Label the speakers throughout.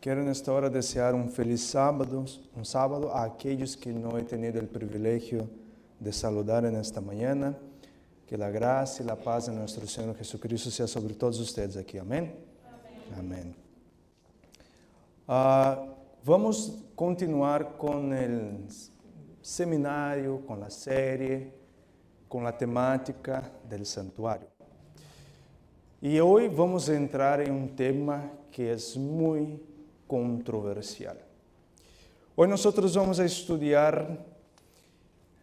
Speaker 1: Quero nesta hora desear um feliz sábado a aqueles que não he tenido o privilégio de saludar nesta manhã. Que a graça e a paz de nosso Senhor Jesucristo seja sobre todos vocês aqui. Amém? Amém. Vamos continuar com o seminário, com a série, com a temática do santuário. E hoje vamos entrar em um tema que é muito controversial. Hoje nós vamos a estudar,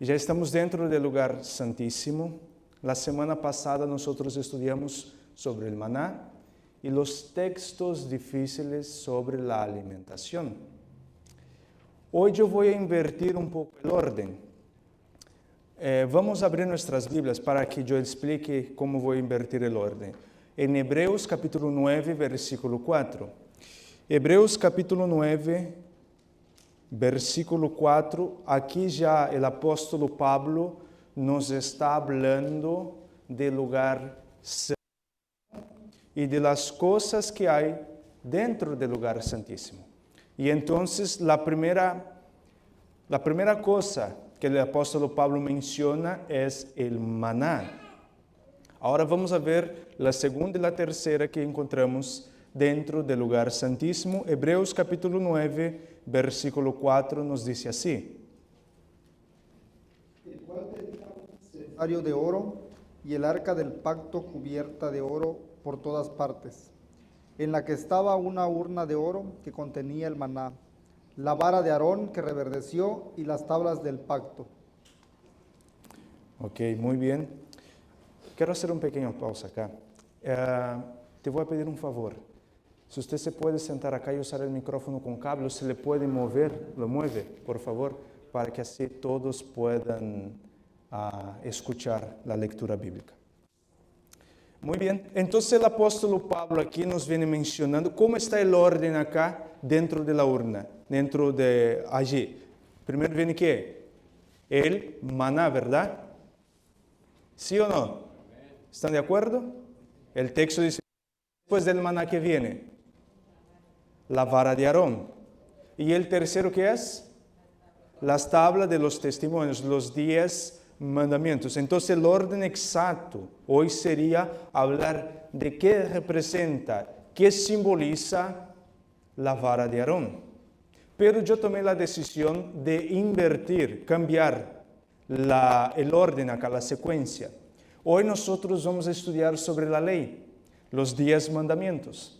Speaker 1: já estamos dentro do lugar santíssimo. La semana passada nós estudamos sobre o maná e os textos difíceis sobre a alimentação. Hoje eu vou invertir um pouco o ordem. Vamos abrir nossas Bíblias para que eu explique como vou invertir o ordem. Em Hebreus capítulo 9, versículo 4. Hebreus capítulo 9, versículo 4. Aqui já o apóstolo Pablo nos está falando do lugar santo e de las coisas que há dentro do lugar santíssimo. E então, a primeira coisa que o apóstolo Pablo menciona é o maná. Agora vamos a ver a segunda e a terceira que encontramos dentro do lugar santíssimo. Hebreus capítulo 9, versículo 4 nos diz assim:
Speaker 2: El cual tenía un cesario de oro y el arca del pacto cubierta de oro por todas partes, en la que estaba una urna de oro que contenía el maná, la vara de Aarón que reverdeció y las tablas del pacto.
Speaker 1: Ok, muy bien. Quero hacer uma pequena pausa acá. Te vou pedir um favor. Se você se pode sentar acá e usar o micrófono com cable, se le pode mover, lo mueve, por favor, para que assim todos puedan escuchar a leitura bíblica. Muito bem. Então, o apóstolo Pablo aqui nos vem mencionando como está o ordem acá dentro da urna, dentro de allí. Primeiro vem que el maná, ¿verdad? ¿Sí o no? ¿Están de acuerdo? El texto dice, después del maná que viene, la vara de Aarón. Y el tercero que es, las tablas de los testimonios, los 10 mandamientos. Entonces el orden exacto hoy sería hablar de qué representa, qué simboliza la vara de Aarón. Pero yo tomé la decisión de invertir, cambiar el orden acá, la secuencia. Hoy nosotros vamos a estudiar sobre la ley, los 10 mandamientos.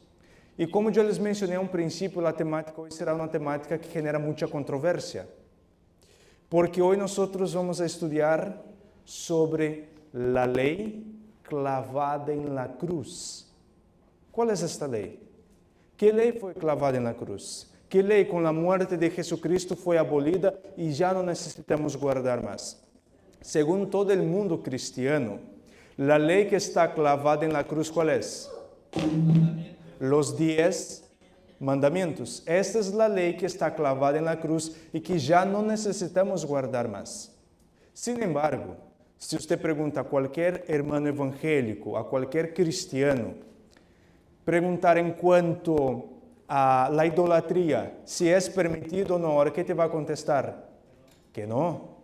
Speaker 1: Y como yo les mencioné un principio, la temática hoy será una temática que genera mucha controversia. Porque hoy nosotros vamos a estudiar sobre la ley clavada en la cruz. ¿Cuál es esta ley? ¿Qué ley fue clavada en la cruz? ¿Qué ley con la muerte de Jesucristo fue abolida y ya no necesitamos guardar más? Según todo el mundo cristiano, la ley que está clavada en la cruz, ¿cuál es? Los 10 mandamientos. Esta es la ley que está clavada en la cruz y que ya no necesitamos guardar más. Sin embargo, si usted pregunta a cualquier hermano evangélico, a cualquier cristiano, preguntar en cuanto a la idolatría, si es permitido o no, ahora, ¿qué te va a contestar? Que no.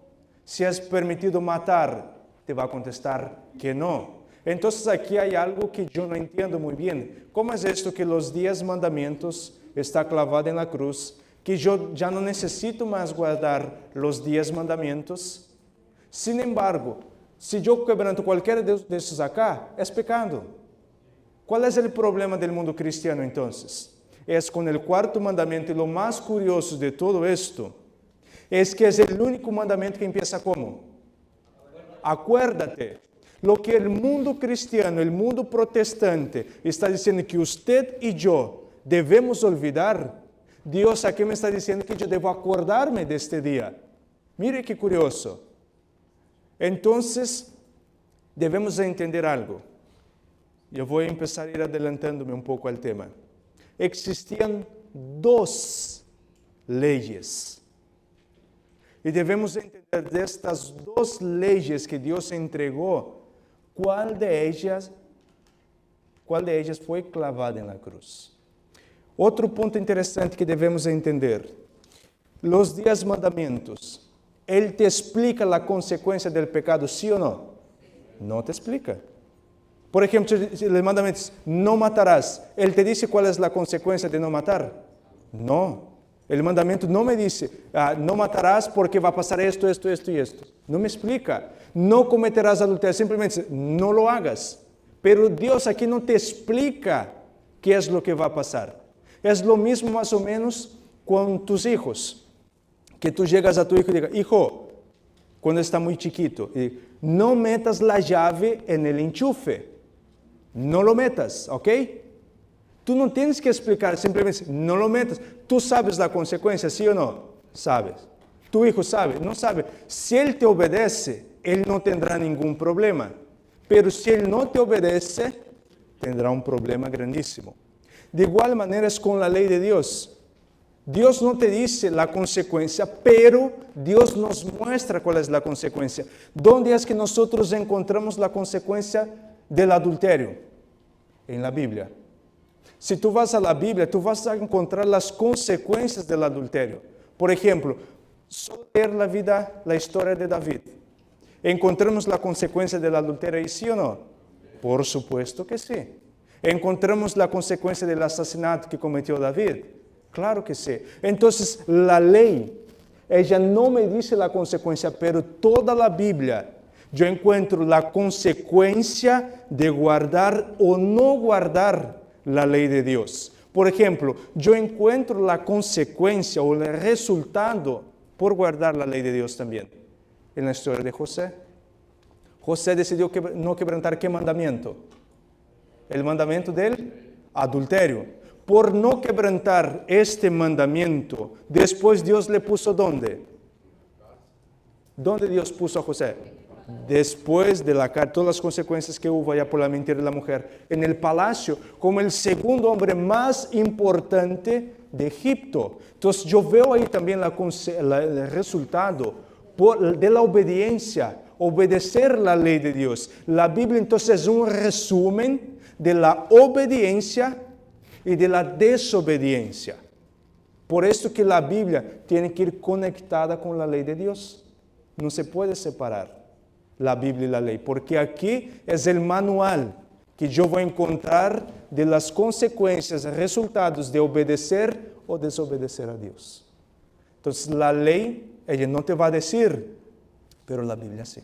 Speaker 1: Si es permitido matar, te va a contestar que no. Entonces aquí hay algo que yo no entiendo muy bien. ¿Cómo es esto que los 10 mandamientos está clavado en la cruz, que yo ya no necesito más guardar los 10 mandamientos? Sin embargo, si yo quebranto cualquiera de esos acá, es pecado. ¿Cuál es el problema del mundo cristiano entonces? Es con el cuarto mandamiento, y lo más curioso de todo esto es que es el único mandamiento que empieza como: acuérdate. Lo que el mundo cristiano, el mundo protestante está diciendo que usted y yo debemos olvidar, Dios aquí me está diciendo que yo debo acordarme de este día. Mire qué curioso. Entonces, debemos entender algo. Yo voy a empezar a ir adelantándome un poco al tema. Existían 2 leyes. Y debemos entender de estas 2 leyes que Dios entregó, ¿cuál de ellas fue clavada en la cruz? Outro ponto interessante que devemos entender. Os 10 mandamentos, ele te explica a consequência do pecado, sim ou não? Não te explica. Por exemplo, os mandamentos, não matarás. Ele te diz qual é a consequência de não matar? Não. O mandamento não me diz, não matarás porque vai passar esto e esto. Não me explica. Não cometerás adultério, simplesmente não lo hagas. Pero Deus aqui não te explica que é o que vai passar. É o mesmo mais ou menos com tus hijos. Que tu chegas a tu hijo e digas, hijo, quando está muito chiquito, não metas a chave en el enchufe. Não lo metas, ¿ok? Tu não tens que explicar, simplesmente não lo metas. Tu sabes a consequência, sim ou não? Sabes. Tu hijo sabe? Não sabe. Se ele te obedece, ele não terá nenhum problema. Pero se ele não te obedece, terá um problema grandíssimo. De igual maneira é com a lei de Deus. Deus não te diz a consequência, pero Deus nos muestra qual é a consequência. ¿Dónde é que nós encontramos a consequência del adultério? En la Bíblia. Se tu vas a la Bíblia, tu vas a encontrar as consequências do adultério. Por exemplo, só ler a história de David. Encontramos a consequência do adultério aí, sim ou não? Por supuesto que sim. Encontramos a consequência do assassinato que cometeu David? Claro que sim. Então, a lei, ela não me diz a consequência, pero toda a Bíblia, eu encontro a consequência de guardar ou não guardar a lei de Deus. Por exemplo, eu encontro a consequência ou o resultado por guardar a lei de Deus também. Na história de José. José decidiu não quebrantar que mandamento? O mandamento del adultério. Por não quebrantar este mandamento, depois Deus le puso ¿dónde? ¿Dónde Deus puso a José? Después de todas las consecuencias que hubo allá por la mentira de la mujer, en el palacio, como el segundo hombre más importante de Egipto. Entonces yo veo ahí también el resultado de la obediencia, obedecer la ley de Dios. La Biblia entonces es un resumen de la obediencia y de la desobediencia. Por eso que la Biblia tiene que ir conectada con la ley de Dios. No se puede separar la Biblia y la ley, porque aquí es el manual que yo voy a encontrar de las consecuencias, resultados de obedecer o desobedecer a Dios. Entonces la ley, ella no te va a decir, pero la Biblia sí.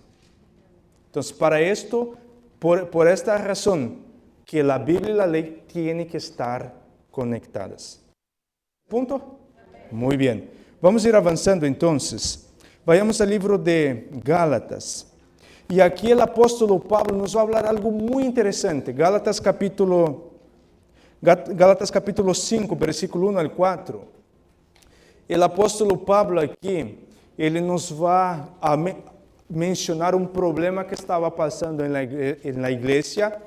Speaker 1: Entonces para esto, por esta razón, que la Biblia y la ley tienen que estar conectadas. ¿Punto? Muy bien. Vamos a ir avanzando entonces. Vayamos al libro de Gálatas. Y aquí el apóstol Pablo nos va a hablar algo muy interesante. Gálatas capítulo 5, versículo 1 al 4. El apóstol Pablo aquí, ele nos va a mencionar un problema que estaba pasando en la iglesia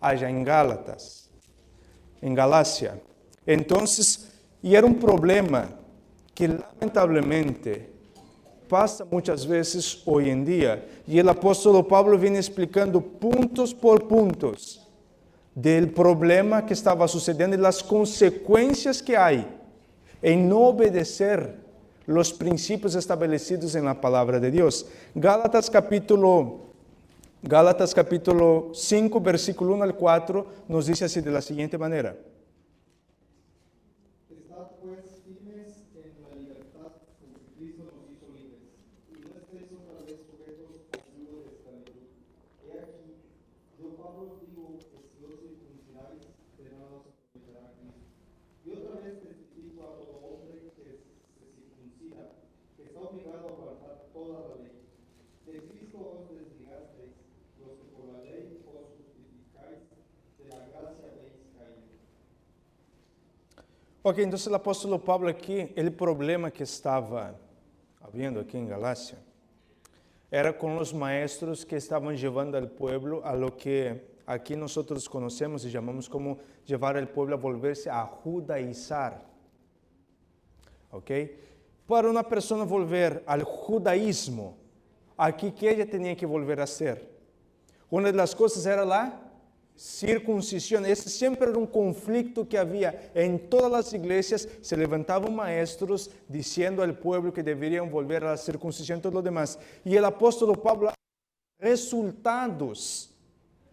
Speaker 1: allá en Gálatas, en Galacia. Entonces, y era un problema que lamentablemente pasa muchas veces hoy en día. Y el apóstol Pablo viene explicando puntos por puntos del problema que estaba sucediendo y las consecuencias que hay en no obedecer los principios establecidos en la palabra de Dios. Gálatas capítulo 5, versículo 1 al 4, nos dice así de la siguiente manera.
Speaker 2: Estad pues firmes en la libertad con que Cristo nos hizo libres, y no estéis otra vez sujetos al yugo de esclavitud. He aquí, yo Pablo os digo que si os circuncidáis, de nada os aprovechará Cristo. Y otra vez testifico a todo hombre que se circuncida, que está obligado a guardar toda la ley. De Cristo os desligasteis, los que por la ley os justificáis, de la gracia habéis caído.
Speaker 1: Ok, entonces el apóstol Pablo aquí, el problema que estaba habiendo aquí en Galacia, era con los maestros que estaban llevando al pueblo a lo que aquí nosotros conocemos y llamamos como llevar al pueblo a volverse a judaizar. Ok? Para una persona volver al judaísmo, aquí, ¿qué ella tenía que volver a hacer? Una de las cosas era la circuncisión. Ese siempre era un conflicto que había en todas las iglesias. Se levantaban maestros diciendo al pueblo que deberían volver a la circuncisión y todo lo demás. Y el apóstol Pablo resultados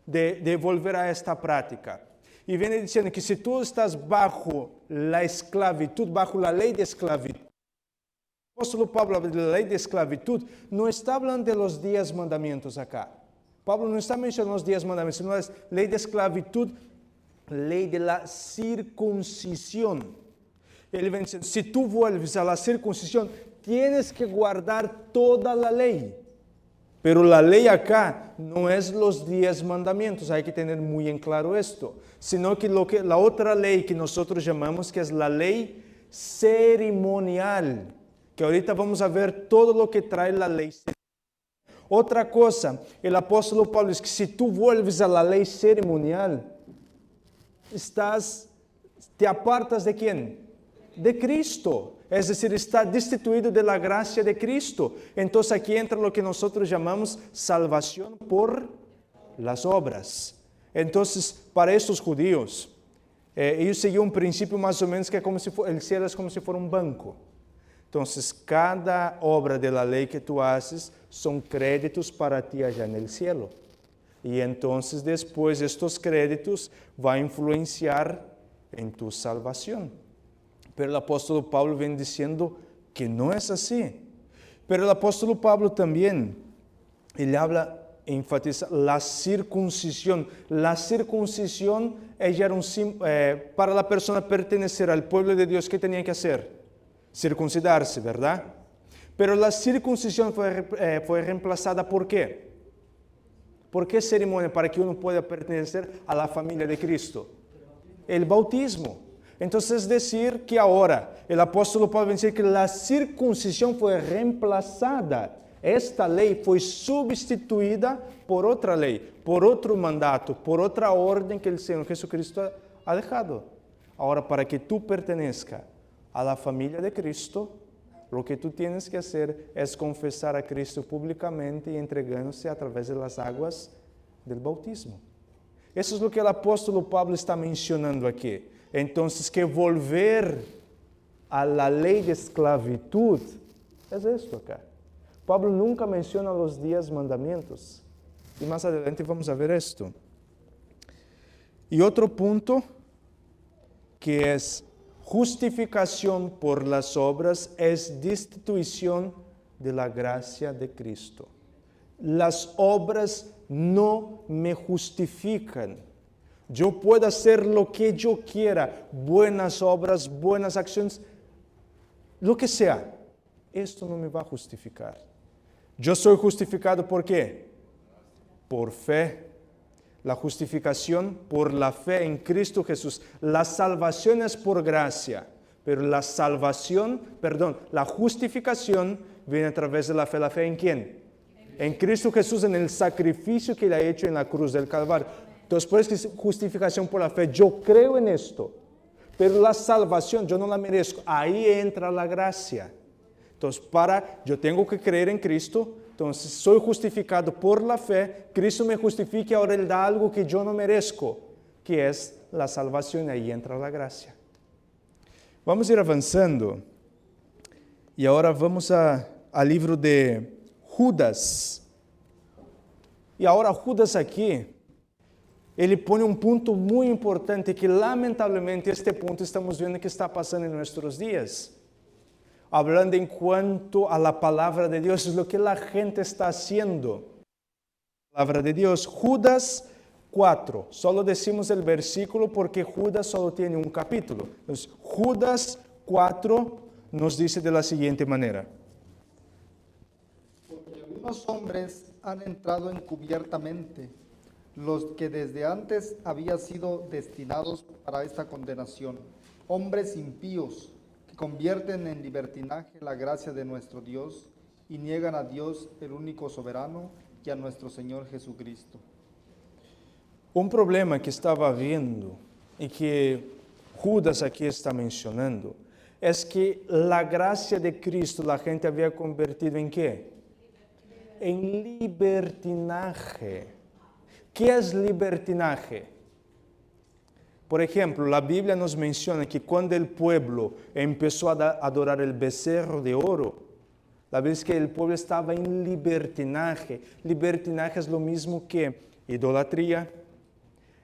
Speaker 1: de volver a esta práctica. Y viene diciendo que si tú estás bajo la esclavitud, bajo la ley de esclavitud, el apóstol Pablo habla de la ley de esclavitud, no está hablando de los 10 mandamientos acá. Pablo no está mencionando los 10 mandamientos, sino la ley de esclavitud, ley de la circuncisión. Él viene diciendo, si tú vuelves a la circuncisión, tienes que guardar toda la ley. Pero la ley acá no es los 10 mandamientos, hay que tener muy en claro esto, sino que la otra ley que nosotros llamamos que es la ley ceremonial, que ahorita vamos a ver todo lo que trae la ley ceremonial. Otra cosa, el apóstol Pablo dice que si tú vuelves a la ley ceremonial, te apartas ¿de quién? De Cristo. Es decir, está destituido de la gracia de Cristo. Entonces aquí entra lo que nosotros llamamos salvación por las obras. Entonces, para estos judíos, ellos seguían un principio más o menos que como si el cielo es como si fuera un banco. Entonces, cada obra de la ley que tú haces son créditos para ti allá en el cielo. Y entonces después estos créditos van a influenciar en tu salvación. Pero el apóstol Pablo viene diciendo que no es así. Pero el apóstol Pablo también, él habla, enfatiza la circuncisión. La circuncisión ella era para la persona pertenecer al pueblo de Dios, ¿qué tenía que hacer? Circuncidarse, ¿verdad? Pero la circuncisión fue reemplazada ¿por qué? ¿Por qué ceremonia? Para que uno pueda pertenecer a la familia de Cristo. El bautismo. Entonces es decir que ahora el apóstol Pablo dice que la circuncisión fue reemplazada. Esta ley fue sustituida por otra ley, por otro mandato, por otra orden que el Señor Jesucristo ha dejado. Ahora, para que tú pertenezcas a la familia de Cristo, lo que tú tienes que hacer es confesar a Cristo públicamente y entregándose a través de las aguas del bautismo. Eso es lo que el apóstol Pablo está mencionando aquí. Entonces, que volver a la ley de esclavitud es esto acá. Pablo nunca menciona los 10 mandamientos. Y más adelante vamos a ver esto. Y otro punto que es justificación por las obras es destituición de la gracia de Cristo. Las obras no me justifican. Yo puedo hacer lo que yo quiera, buenas obras, buenas acciones, lo que sea. Esto no me va a justificar. Yo soy justificado ¿por qué? Por fe. La justificación por la fe en Cristo Jesús. La salvación es por gracia, pero la justificación viene a través de la fe. ¿La fe en quién? En Cristo Jesús, en el sacrificio que Él ha hecho en la cruz del Calvario. Entonces, por eso justificación por la fe, yo creo en esto, pero la salvación yo no la merezco. Ahí entra la gracia. Entonces, yo tengo que creer en Cristo, entonces soy justificado por la fe, Cristo me justifica y ahora Él da algo que yo no merezco, que es la salvación, ahí entra la gracia. Vamos a ir avanzando y ahora vamos al libro de Judas. Y ahora Judas aquí, ele pone um ponto muito importante que lamentavelmente este ponto estamos vendo que está passando em nossos dias. Hablando en cuanto a la palabra de Dios, es lo que la gente está haciendo. Palabra de Dios, Judas 4. Solo decimos el versículo porque Judas solo tiene un capítulo. Entonces, Judas 4 nos dice de la siguiente manera.
Speaker 2: Porque algunos hombres han entrado encubiertamente, los que desde antes habían sido destinados para esta condenación, hombres impíos que convierten en libertinaje la gracia de nuestro Dios y niegan a Dios el único soberano y a nuestro Señor Jesucristo.
Speaker 1: Un problema que estaba viendo y que Judas aquí está mencionando es que la gracia de Cristo la gente había convertido en ¿qué? En libertinaje. ¿Qué es libertinaje? Por ejemplo, la Biblia nos menciona que cuando el pueblo empezó a adorar el becerro de oro, la Biblia dice que el pueblo estaba en libertinaje. Libertinaje es lo mismo que idolatría,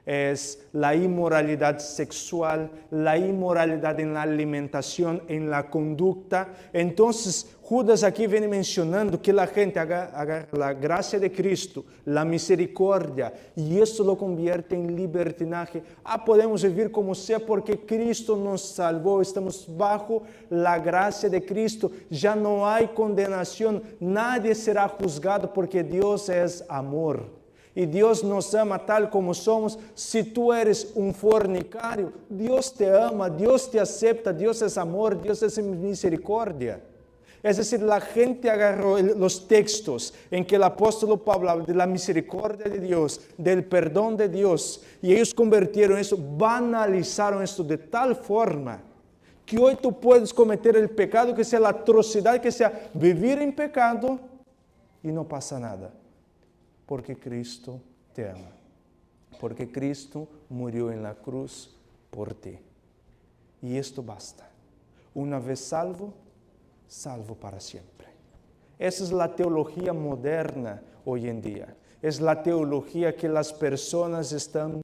Speaker 1: es la inmoralidad sexual, la inmoralidad en la alimentación, en la conducta. Entonces, Judas aquí viene mencionando que la gente agarra la gracia de Cristo, la misericordia, y eso lo convierte en libertinaje. Podemos vivir como sea porque Cristo nos salvó, estamos bajo la gracia de Cristo, ya no hay condenación, nadie será juzgado porque Dios es amor. Y Dios nos ama tal como somos. Si tú eres un fornicario, Dios te ama, Dios te acepta, Dios es amor, Dios es misericordia. Es decir, la gente agarró los textos en que el apóstol Pablo habla de la misericordia de Dios, del perdón de Dios, y ellos convirtieron eso, banalizaron esto de tal forma que hoy tú puedes cometer el pecado, que sea la atrocidad, que sea vivir en pecado y no pasa nada. Porque Cristo te ama. Porque Cristo murió en la cruz por ti. Y esto basta. Una vez salvo, salvo para siempre. Esa es la teología moderna hoy en día. Es la teología que las personas están.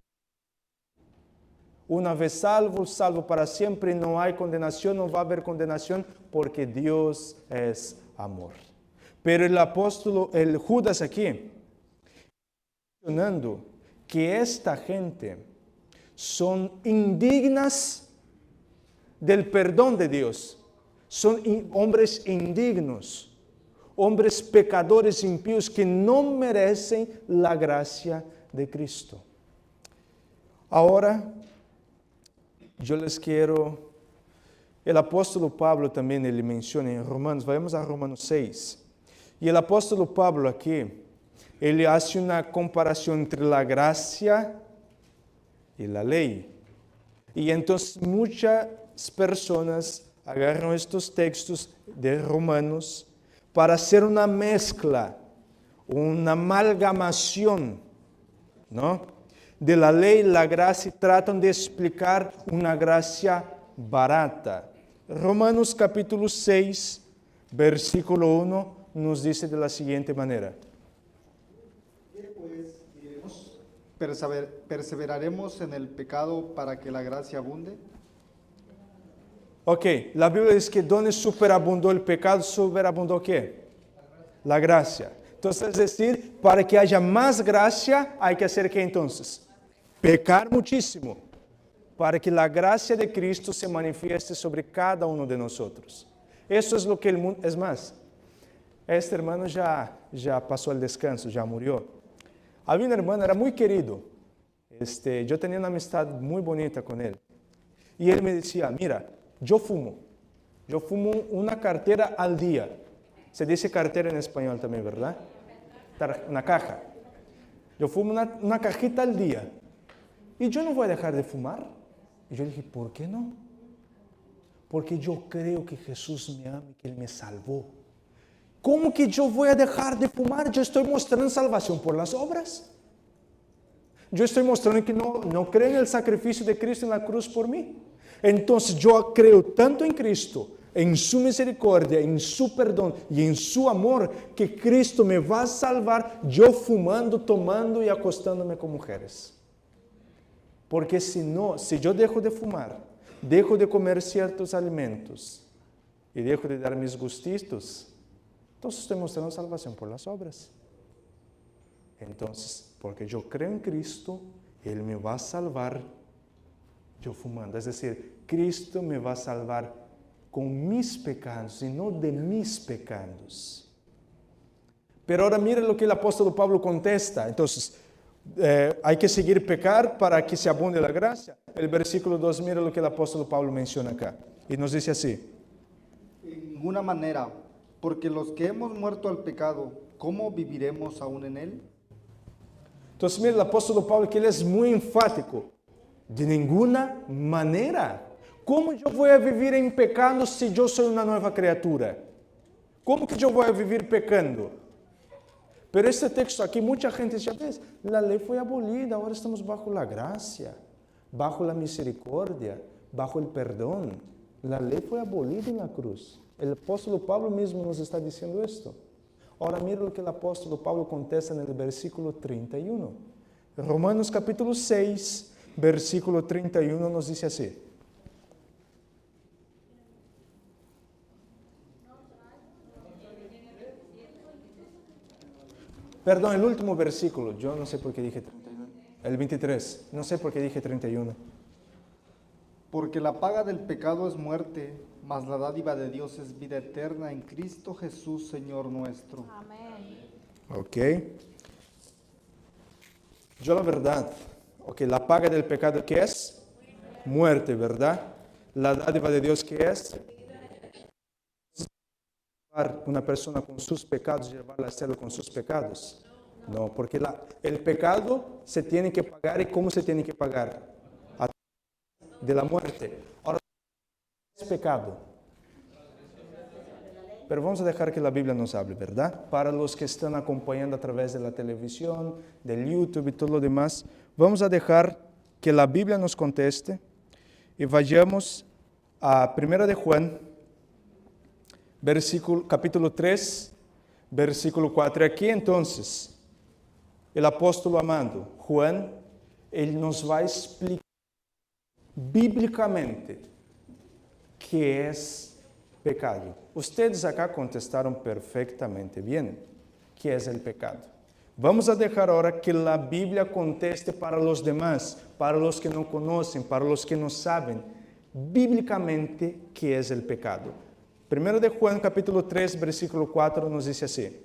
Speaker 1: Una vez salvo, salvo para siempre. No hay condenación, no va a haber condenación porque Dios es amor. Pero el Judas aquí, mencionando que esta gente son indignas del perdón de Dios, son hombres indignos, hombres pecadores impíos que no merecen la gracia de Cristo. Ahora, yo les quiero, el apóstol Pablo también le menciona en Romanos, vayamos a Romanos 6, y el apóstol Pablo aquí, él hace una comparación entre la gracia y la ley. Y entonces muchas personas agarran estos textos de Romanos para hacer una mezcla, una amalgamación, ¿no?, de la ley y la gracia, y tratan de explicar una gracia barata. Romanos capítulo 6, versículo 1, nos dice de la siguiente manera.
Speaker 2: ¿Perseveraremos en el pecado para que la gracia abunde?
Speaker 1: Ok, la Biblia dice que donde superabundó el pecado, superabundó ¿qué? La gracia. Entonces, es decir, para que haya más gracia, hay que hacer ¿qué entonces? Pecar muchísimo, para que la gracia de Cristo se manifieste sobre cada uno de nosotros. Eso es lo que el mundo, es más, este hermano ya pasó el descanso, ya murió. Había un hermano, era muy querido. Yo tenía una amistad muy bonita con él. Y él me decía, mira, yo fumo una cartera al día. Se dice cartera en español también, ¿verdad? Una caja. Yo fumo una cajita al día. Y yo no voy a dejar de fumar. Y yo dije, ¿por qué no? Porque yo creo que Jesús me ama y que Él me salvó. ¿Cómo que yo voy a dejar de fumar? Yo estoy mostrando salvación por las obras. Yo estoy mostrando que no creo en el sacrificio de Cristo en la cruz por mí. Entonces yo creo tanto en Cristo, en su misericordia, en su perdón y en su amor, que Cristo me va a salvar yo fumando, tomando y acostándome con mujeres. Porque si yo dejo de fumar, dejo de comer ciertos alimentos y dejo de dar mis gustitos, entonces estoy mostrando salvación por las obras. Entonces, porque yo creo en Cristo, Él me va a salvar yo fumando. Es decir, Cristo me va a salvar con mis pecados y no de mis pecados. Pero ahora mira lo que el apóstol Pablo contesta. Entonces, hay que seguir pecar para que se abunde la gracia. El versículo 2, mira lo que el apóstol Pablo menciona acá. Y nos dice así.
Speaker 2: En ninguna manera, porque los que hemos muerto al pecado, ¿cómo viviremos aún en él?
Speaker 1: Entonces mira el apóstol Pablo que él es muy enfático. De ninguna manera. ¿Cómo yo voy a vivir en pecado si yo soy una nueva criatura? ¿Cómo que yo voy a vivir pecando? Pero este texto aquí, mucha gente dice, la ley fue abolida, ahora estamos bajo la gracia. bajo la misericordia, bajo el perdón. La ley fue abolida en la cruz. El apóstol Pablo mismo nos está diciendo esto. Ahora mira lo que el apóstol Pablo contesta en el versículo 31. Romanos capítulo 6, versículo 31 nos dice así. Perdón, el último versículo. Yo no sé por qué dije 31. El 23. No sé por qué dije 31.
Speaker 2: Porque la paga del pecado es muerte, mas la dádiva de Dios es vida eterna en Cristo Jesús, Señor nuestro.
Speaker 3: Amén.
Speaker 1: Ok. Yo la verdad. Ok, la paga del pecado, ¿qué es? Muerte, ¿verdad? La dádiva de Dios, ¿qué es? Una persona con sus pecados, llevarla al cielo con sus pecados. No, porque el pecado se tiene que pagar. ¿Y cómo se tiene que pagar? A través de la muerte. Ahora, ¿qué es pecado? Pero vamos a dejar que la Biblia nos hable, ¿verdad? Para los que están acompañando a través de la televisión, del YouTube y todo lo demás, vamos a dejar que la Biblia nos conteste y vayamos a 1 de Juan, capítulo 3, versículo 4. Aquí entonces, el apóstol amado, Juan, él nos va a explicar bíblicamente qué es pecado. Ustedes acá contestaron perfectamente bien. ¿Qué es el pecado? Vamos a dejar ahora que la Biblia conteste para los demás, para los que no conocen, para los que no saben bíblicamente qué es el pecado. 1 de Juan capítulo 3, versículo 4 nos dice así.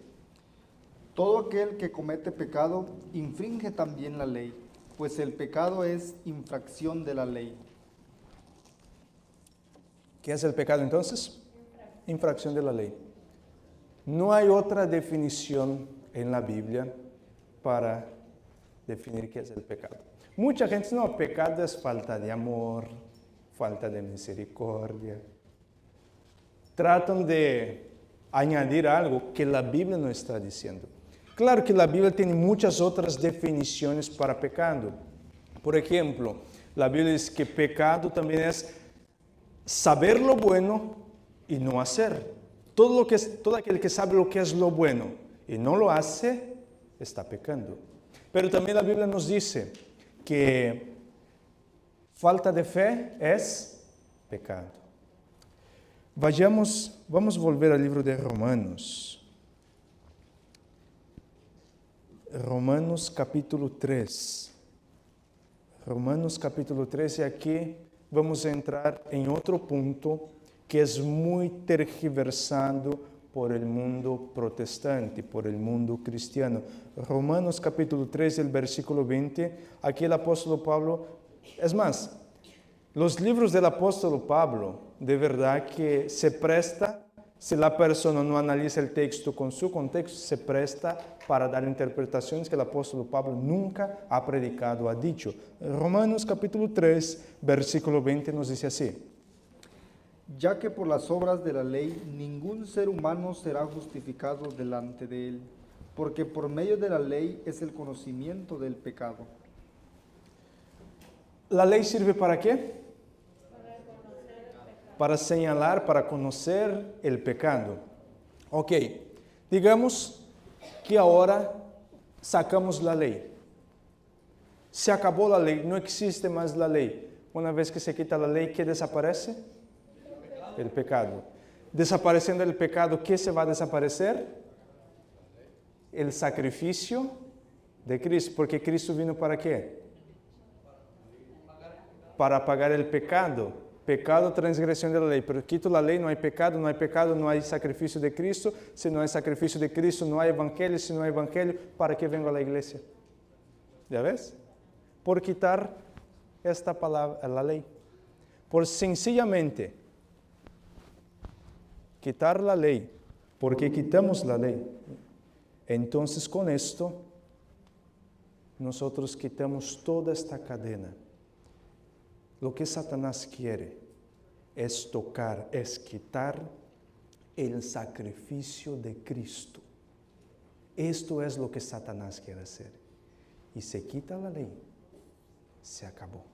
Speaker 2: Todo aquel que comete pecado infringe también la ley, pues el pecado es infracción de la ley.
Speaker 1: ¿Qué es el pecado entonces? Infracción de la ley. No hay otra definición en la Biblia para definir qué es el pecado. Mucha gente dice, no, pecado es falta de amor, falta de misericordia. Tratan de añadir algo que la Biblia no está diciendo. Claro que la Biblia tiene muchas otras definiciones para pecado. Por ejemplo, la Biblia dice que pecado también es saber lo bueno y no hacer. Todo aquel que sabe lo que es lo bueno y no lo hace, está pecando. Pero también la Biblia nos dice que falta de fe es pecado. Vamos a volver al libro de Romanos. Romanos capítulo 3. Romanos capítulo 3, y aquí vamos a entrar en otro punto que es muy tergiversado por el mundo protestante, por el mundo cristiano. Romanos capítulo 3, el versículo 20, aquí el apóstol Pablo, es más, los libros del apóstol Pablo, de verdad que se presta, si la persona no analiza el texto con su contexto, se presta para dar interpretaciones que el apóstol Pablo nunca ha predicado, ha dicho. Romanos capítulo 3, versículo 20 nos dice así.
Speaker 2: Ya que por las obras de la ley ningún ser humano será justificado delante de él, porque por medio de la ley es el conocimiento del pecado.
Speaker 1: ¿La ley sirve para qué? Para señalar, para conocer el pecado. Ok, digamos que ahora sacamos la ley. Se acabó la ley, no existe más la ley. Una vez que se quita la ley, ¿qué desaparece? El pecado. Desapareciendo el pecado, ¿qué se va a desaparecer? El sacrificio de Cristo. Porque Cristo vino ¿para qué? Para pagar el pecado. Pecado, transgresión de la ley. Pero quito la ley, no hay pecado, no hay sacrificio de Cristo. Si no hay sacrificio de Cristo, no hay evangelio. Si no hay evangelio, ¿para qué vengo a la iglesia? ¿Ya ves? Por quitar esta palabra, la ley. Por sencillamente quitar la ley. Porque quitamos la ley. Entonces con esto, nosotros quitamos toda esta cadena. Lo que Satanás quiere es tocar, es quitar el sacrificio de Cristo. Esto es lo que Satanás quiere hacer. Y se quita la ley, se acabó.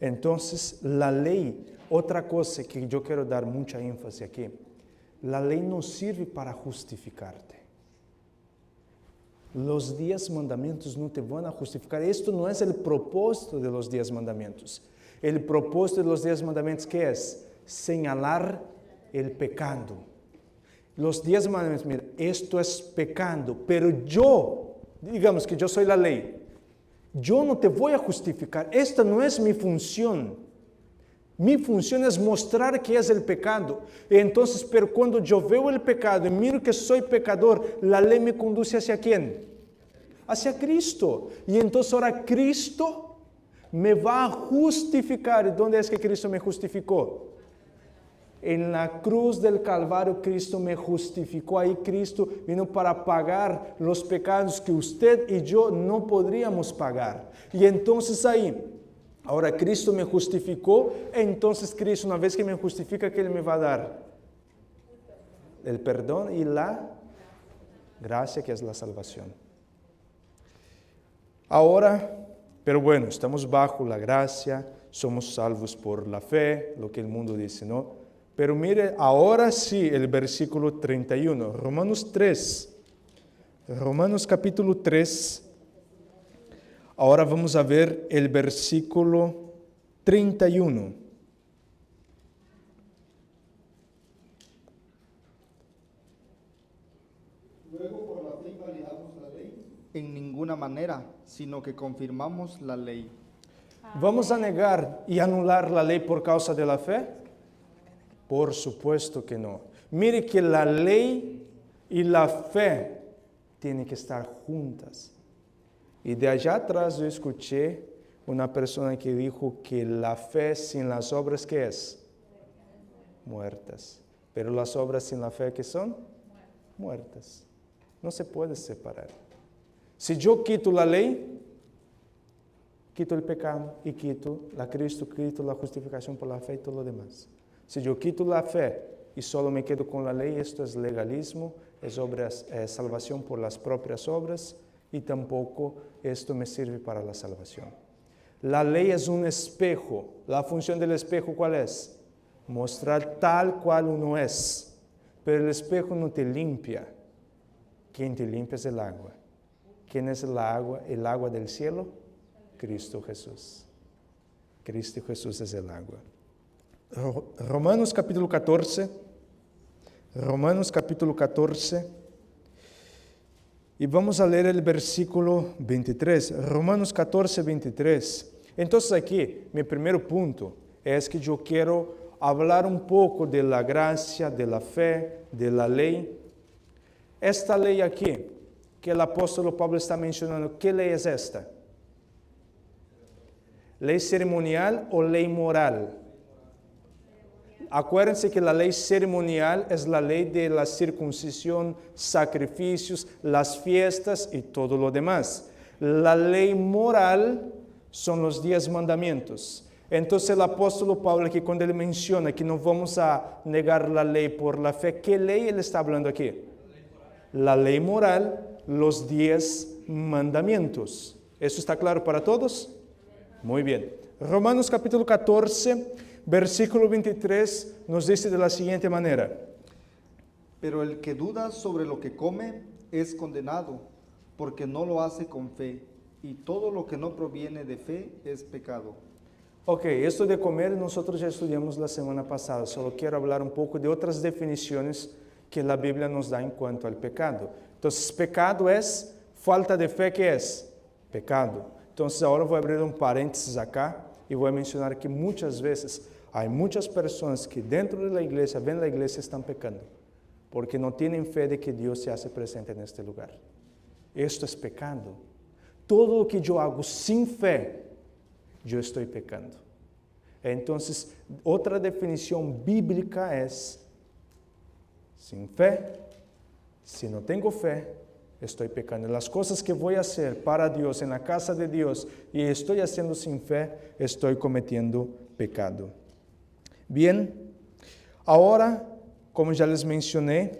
Speaker 1: Entonces, la ley, otra cosa que yo quiero dar mucha énfasis aquí, la ley no sirve para justificarte. Los 10 mandamientos no te van a justificar. Esto no es el propósito de los 10 mandamientos. El propósito de los 10 mandamientos, ¿qué es? Señalar el pecado. Los 10 mandamientos, mira, esto es pecado, pero yo, digamos que yo soy la ley, yo no te voy a justificar. Esta no es mi función. Mi función es mostrar que es el pecado. Entonces, pero cuando yo veo el pecado y miro que soy pecador, la ley me conduce ¿hacia quién? Hacia Cristo. Y entonces ahora Cristo me va a justificar. ¿Y dónde es que Cristo me justificó? En la cruz del Calvario Cristo me justificó. Ahí Cristo vino para pagar los pecados que usted y yo no podríamos pagar. Y entonces ahí, ahora Cristo me justificó. Entonces Cristo, una vez que me justifica, ¿qué Él me va a dar? El perdón y la gracia, que es la salvación. Ahora, pero bueno, estamos bajo la gracia, somos salvos por la fe, lo que el mundo dice, ¿no? Pero mire, ahora sí, el versículo 31, Romanos capítulo 3, ahora vamos a ver el versículo 31.
Speaker 2: Luego por la fe invalidamos la ley. En ninguna manera, sino que confirmamos la ley.
Speaker 1: ¿Vamos a negar y anular la ley por causa de la fe? Por supuesto que no. Mire que la ley y la fe tienen que estar juntas. Y de allá atrás yo escuché una persona que dijo que la fe sin las obras, ¿qué es? Muertas. Pero las obras sin la fe, ¿qué son? Muertas. No se puede separar. Si yo quito la ley, quito el pecado y quito la Cristo, quito la justificación por la fe y todo lo demás. Si yo quito la fe y solo me quedo con la ley, esto es legalismo, es salvación por las propias obras y tampoco esto me sirve para la salvación. La ley es un espejo. La función del espejo, ¿cuál es? Mostrar tal cual uno es. Pero el espejo no te limpia. Quien te limpia es el agua. ¿Quién es el agua? El agua del cielo. Cristo Jesús. Cristo Jesús es el agua. Romanos capítulo 14. Romanos capítulo 14. Y vamos a leer el versículo 23. Romanos 14, 23. Entonces aquí, mi primer punto es que yo quiero hablar un poco de la gracia, de la fe, de la ley. Esta ley aquí, que el apóstol Pablo está mencionando, ¿qué ley es esta? ¿Ley ceremonial o ley moral? Acuérdense que la ley ceremonial es la ley de la circuncisión, sacrificios, las fiestas y todo lo demás. La ley moral son los 10 mandamientos. Entonces el apóstol Pablo aquí, cuando él menciona que no vamos a negar la ley por la fe, ¿qué ley él está hablando aquí? La ley moral, los 10 mandamientos. ¿Eso está claro para todos? Muy bien. Romanos capítulo 14, versículo 23 nos dice de la siguiente manera.
Speaker 2: Pero el que duda sobre lo que come es condenado, porque no lo hace con fe, y todo lo que no proviene de fe es pecado.
Speaker 1: Ok, esto de comer nosotros ya estudiamos la semana pasada, solo quiero hablar un poco de otras definiciones que la Biblia nos da en cuanto al pecado. Entonces, pecado es falta de fe, ¿qué es? Pecado. Entonces, ahora voy a abrir un paréntesis acá y voy a mencionar que muchas veces hay muchas personas que dentro de la iglesia, ven la iglesia, están pecando, porque no tienen fe de que Dios se hace presente en este lugar. Esto es pecado. Todo lo que yo hago sin fe, yo estoy pecando. Entonces, otra definición bíblica es, sin fe, si no tengo fe, estoy pecando. Las cosas que voy a hacer para Dios, en la casa de Dios, y estoy haciendo sin fe, estoy cometiendo pecado. Bien, ahora, como ya les mencioné,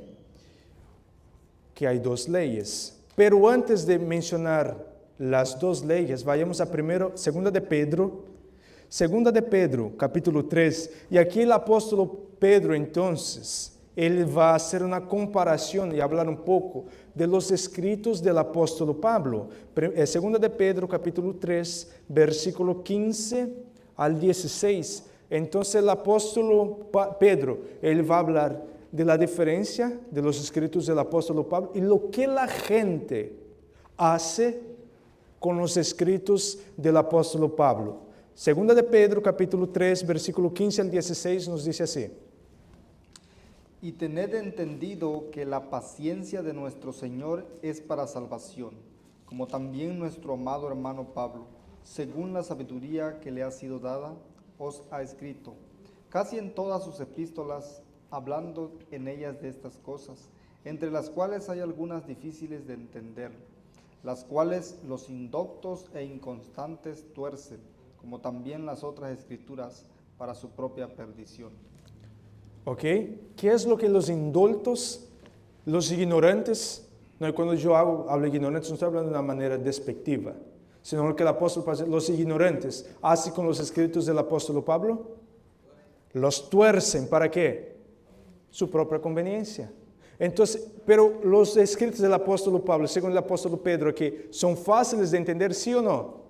Speaker 1: que hay 2 leyes. Pero antes de mencionar las 2 leyes, vayamos a 2 de Pedro, Segunda de Pedro, capítulo 3. Y aquí el apóstolo Pedro, entonces, él va a hacer una comparación y hablar un poco de los escritos del apóstolo Pablo. Segunda de Pedro, capítulo 3, versículo 15 al 16. Entonces el apóstolo Pedro, él va a hablar de la diferencia de los escritos del apóstolo Pablo y lo que la gente hace con los escritos del apóstolo Pablo. Segunda de Pedro, capítulo 3, versículo 15 al 16, nos dice así.
Speaker 2: Y tened entendido que la paciencia de nuestro Señor es para salvación, como también nuestro amado hermano Pablo, según la sabiduría que le ha sido dada, os ha escrito, casi en todas sus epístolas, hablando en ellas de estas cosas, entre las cuales hay algunas difíciles de entender, las cuales los indoctos e inconstantes tuercen, como también las otras escrituras, para su propia perdición.
Speaker 1: ¿Ok? ¿Qué es lo que los indultos, los ignorantes, no, cuando yo hablo de ignorantes no estoy hablando de una manera despectiva, sino lo que el apóstol Pablo, los ignorantes, hace con los escritos del apóstol Pablo? Los tuercen, ¿para qué? Su propia conveniencia. Entonces, pero los escritos del apóstol Pablo, según el apóstol Pedro, que son fáciles de entender, ¿sí o no?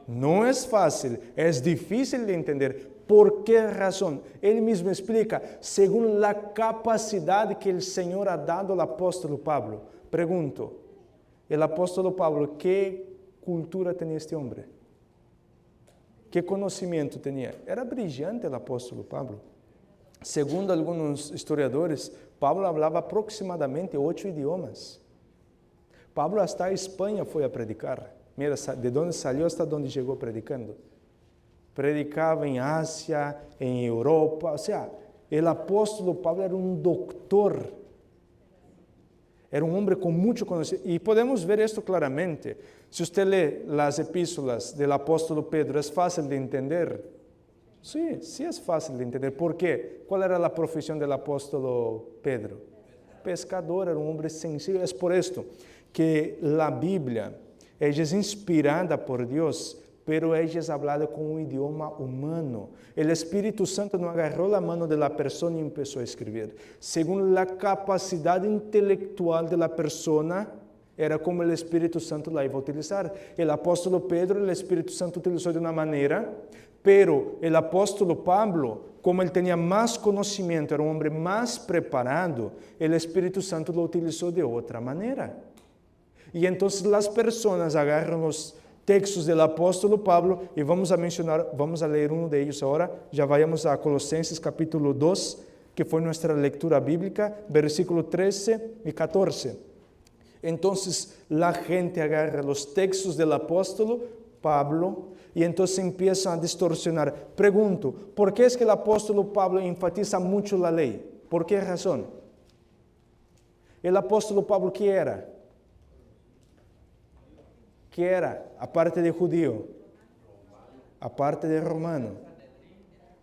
Speaker 1: No es fácil, es difícil de entender. ¿Por qué razón? Él mismo explica, según la capacidad que el Señor ha dado al apóstol Pablo. Pregunto, el apóstol Pablo, ¿qué cultura tenía este hombre? ¿Qué conocimiento tenía? Era brillante el apóstol Pablo. Según algunos historiadores, Pablo hablaba aproximadamente 8 idiomas. Pablo hasta a Espanha fue a predicar. Mira, de dónde salió hasta dónde llegó predicando. Predicaba en Asia, en Europa. O sea, el apóstol Pablo era un doctor. Era un hombre con mucho conocimiento. Y podemos ver esto claramente. Si usted lee las epístolas del apóstol Pedro, ¿es fácil de entender? Sí, sí es fácil de entender. ¿Por qué? ¿Cuál era la profesión del apóstol Pedro? Pescador, era un hombre sencillo. Es por esto que la Biblia, ella es inspirada por Dios, pero ella es hablada con un idioma humano. El Espíritu Santo no agarró la mano de la persona y empezó a escribir. Según la capacidad intelectual de la persona, era como el Espíritu Santo la iba a utilizar. El apóstol Pedro, el Espíritu Santo utilizó de una manera, pero el apóstol Pablo, como él tenía más conocimiento, era un hombre más preparado, el Espíritu Santo lo utilizó de otra manera. Y entonces las personas agarran los textos del apóstol Pablo y vamos a leer uno de ellos ahora. Ya vayamos a Colosenses capítulo 2, que fue nuestra lectura bíblica, versículo 13 y 14. Entonces la gente agarra los textos del apóstol Pablo y entonces empiezan a distorsionar. Pregunto, ¿por qué es que el apóstol Pablo enfatiza mucho la ley? ¿Por qué razón? El apóstol Pablo, ¿qué era? ¿Qué era? Aparte de judío, aparte de romano,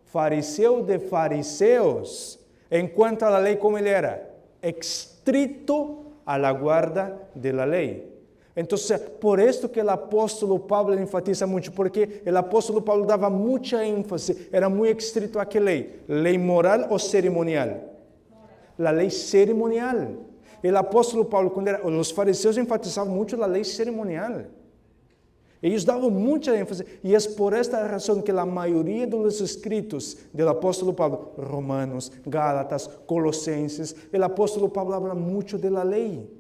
Speaker 1: fariseo de fariseos. En cuanto a la ley, ¿cómo él era? Estricto a la guarda de la ley. Entonces, por esto que el apóstol Pablo enfatiza mucho, porque el apóstol Pablo daba mucha énfasis, era muy estricto a qué ley, ley moral o ceremonial. La ley ceremonial. El apóstol Pablo, los fariseos enfatizaban mucho la ley ceremonial. Ellos daban mucha énfasis y es por esta razón que la mayoría de los escritos del apóstol Pablo, Romanos, Gálatas, Colosenses, el apóstol Pablo habla mucho de la ley.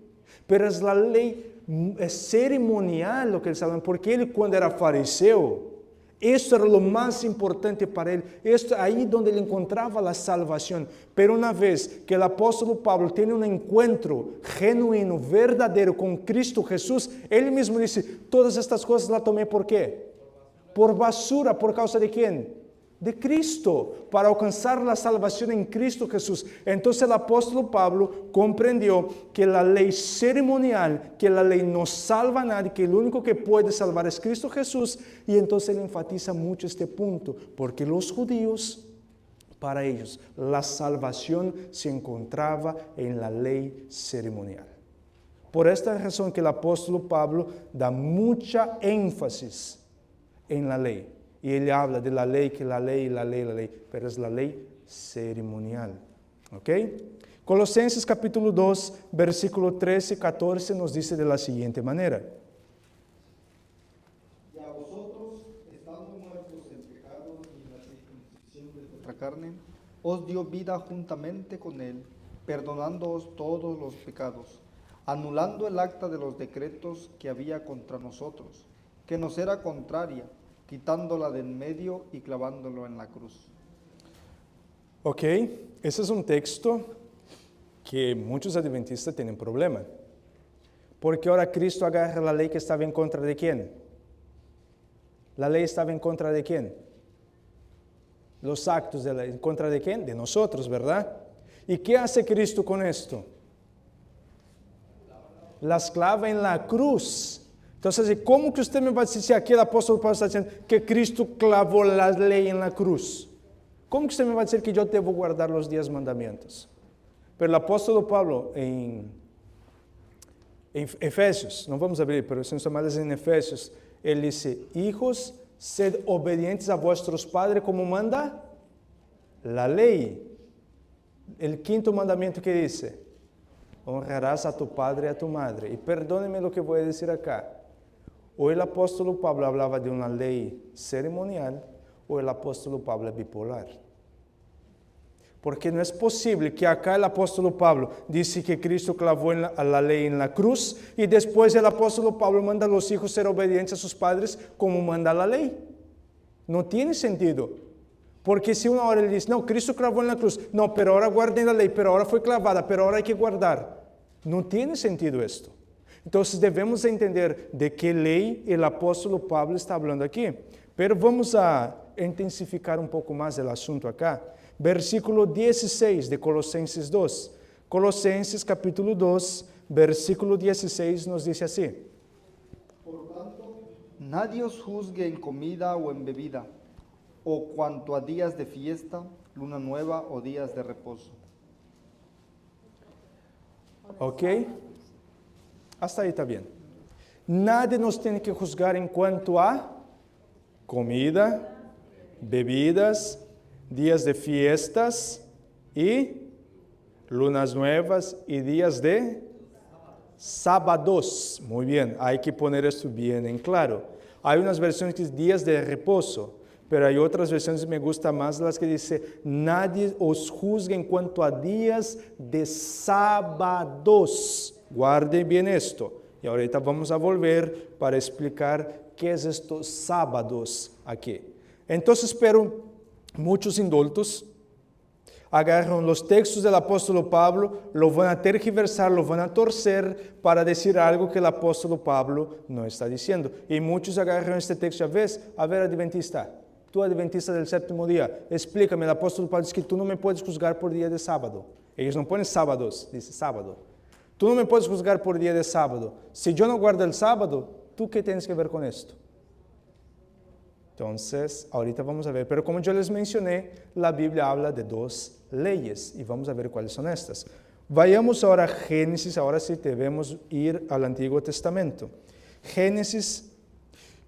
Speaker 1: Pero es la ley ceremonial lo que él sabe, porque él cuando era fariseo, esto era lo más importante para él, esto ahí donde él encontraba la salvación. Pero una vez que el apóstol Pablo tiene un encuentro genuino, verdadero con Cristo Jesús, él mismo dice, todas estas cosas las tomé ¿por qué? Por basura, ¿por causa de quién? De Cristo, para alcanzar la salvación en Cristo Jesús. Entonces el apóstol Pablo comprendió que la ley ceremonial, que la ley no salva a nadie, que el único que puede salvar es Cristo Jesús, y entonces él enfatiza mucho este punto, porque los judíos, para ellos, la salvación se encontraba en la ley ceremonial. Por esta razón que el apóstol Pablo da mucha énfasis en la ley. Y él habla de la ley, que la ley, pero es la ley ceremonial. ¿Ok? Colosenses capítulo 2, versículo 13 y 14 nos dice de la siguiente manera.
Speaker 2: Y a vosotros, estando muertos en pecados y en la circuncisión de vuestra carne, os dio vida juntamente con él, perdonándoos todos los pecados, anulando el acta de los decretos que había contra nosotros, que nos era contraria, quitándola de en medio y clavándolo en la cruz.
Speaker 1: Ok, ese es un texto que muchos adventistas tienen problema. Porque ahora Cristo agarra la ley que estaba en contra de quién. La ley estaba en contra de quién. Los actos de la ley, ¿en contra de quién? De nosotros, ¿verdad? ¿Y qué hace Cristo con esto? Las clava en la cruz. Entonces, ¿cómo que usted me va a decir si aquí el apóstol Pablo está diciendo que Cristo clavó la ley en la cruz? ¿Cómo que usted me va a decir que yo debo guardar los 10 mandamientos? Pero el apóstol Pablo en Efesios, no vamos a abrir, pero son llamadas en Efesios, él dice, hijos, sed obedientes a vuestros padres como manda la ley. El quinto mandamiento que dice, honrarás a tu padre y a tu madre. Y perdónenme lo que voy a decir acá. O el apóstol Pablo hablaba de una ley ceremonial, o el apóstol Pablo es bipolar. Porque no es posible que acá el apóstol Pablo dice que Cristo clavó la ley en la cruz y después el apóstol Pablo manda a los hijos ser obedientes a sus padres como manda la ley. No tiene sentido. Porque si una hora le dice, no, Cristo clavó en la cruz, no, pero ahora guarden la ley, pero ahora fue clavada, pero ahora hay que guardar. No tiene sentido esto. Entonces debemos entender de qué ley el apóstol Pablo está hablando aquí. Pero vamos a intensificar un poco más el asunto acá. Versículo 16 de Colosenses 2. Colosenses capítulo 2, versículo 16 nos dice así.
Speaker 2: Por tanto, nadie os juzgue en comida o en bebida, o cuanto a días de fiesta, luna nueva o días de reposo.
Speaker 1: ¿Ok? Hasta ahí está bien. Nadie nos tiene que juzgar en cuanto a comida, bebidas, días de fiestas y lunas nuevas y días de sábados. Muy bien, hay que poner esto bien en claro. Hay unas versiones que dicen días de reposo, pero hay otras versiones que me gustan más las que dicen nadie os juzgue en cuanto a días de sábados. Guarden bien esto. Y ahorita vamos a volver para explicar qué es estos sábados aquí. Entonces, pero muchos indultos agarran los textos del apóstol Pablo, lo van a tergiversar, lo van a torcer para decir algo que el apóstol Pablo no está diciendo. Y muchos agarran este texto a ver, adventista, tú adventista del séptimo día, explícame, el apóstol Pablo dice que tú no me puedes juzgar por día de sábado. Ellos no ponen sábados, dice sábado. Tú no me puedes juzgar por día de sábado. Si yo no guardo el sábado, ¿tú qué tienes que ver con esto? Entonces, ahorita vamos a ver. Pero como yo les mencioné, la Biblia habla de 2 leyes y vamos a ver cuáles son estas. Vayamos ahora a Génesis, ahora sí debemos ir al Antiguo Testamento. Génesis,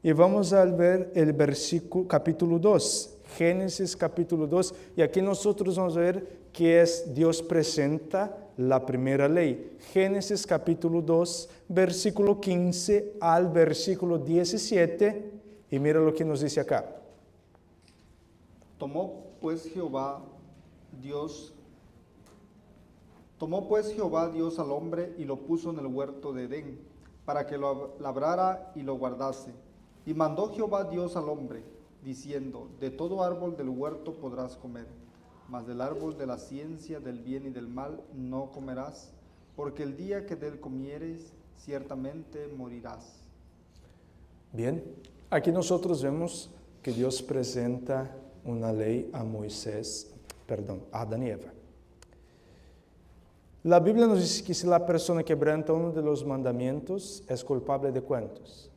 Speaker 1: y vamos a ver el versículo, capítulo 2. Génesis capítulo 2, y aquí nosotros vamos a ver que es Dios presenta la primera ley. Génesis capítulo 2, versículo 15 al versículo 17, y mira lo que nos dice acá.
Speaker 2: Tomó pues Jehová Dios al hombre y lo puso en el huerto de Edén, para que lo labrara y lo guardase. Y mandó Jehová Dios al hombre, diciendo, de todo árbol del huerto podrás comer, mas del árbol de la ciencia del bien y del mal no comerás, porque el día que de él comieres, ciertamente morirás.
Speaker 1: Bien, aquí nosotros vemos que Dios presenta una ley a a Adán y Eva. La Biblia nos dice que si la persona quebranta uno de los mandamientos, es culpable de ¿cuántos?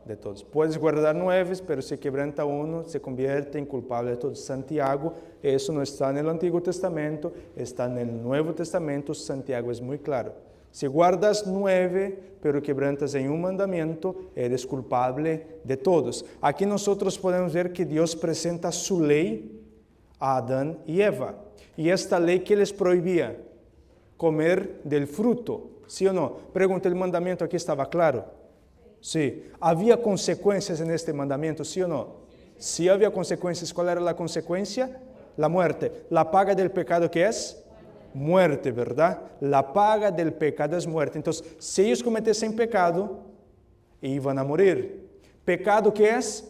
Speaker 1: De todos. Puedes guardar 9, pero si quebranta uno, se convierte en culpable de todos. Santiago, eso no está en el Antiguo Testamento, está en el Nuevo Testamento. Santiago es muy claro. Si guardas 9, pero quebrantas en un mandamiento, eres culpable de todos. Aquí nosotros podemos ver que Dios presenta su ley a Adán y Eva. Y esta ley que les prohibía comer del fruto, ¿sí o no? Pregunta, ¿el mandamiento aquí estaba claro? Sí. ¿Había consecuencias en este mandamiento, sí o no? Sí había consecuencias. ¿Cuál era la consecuencia? La muerte. ¿La paga del pecado qué es? Muerte, ¿verdad? La paga del pecado es muerte. Entonces, si ellos cometiesen pecado, iban a morir. ¿Pecado qué es?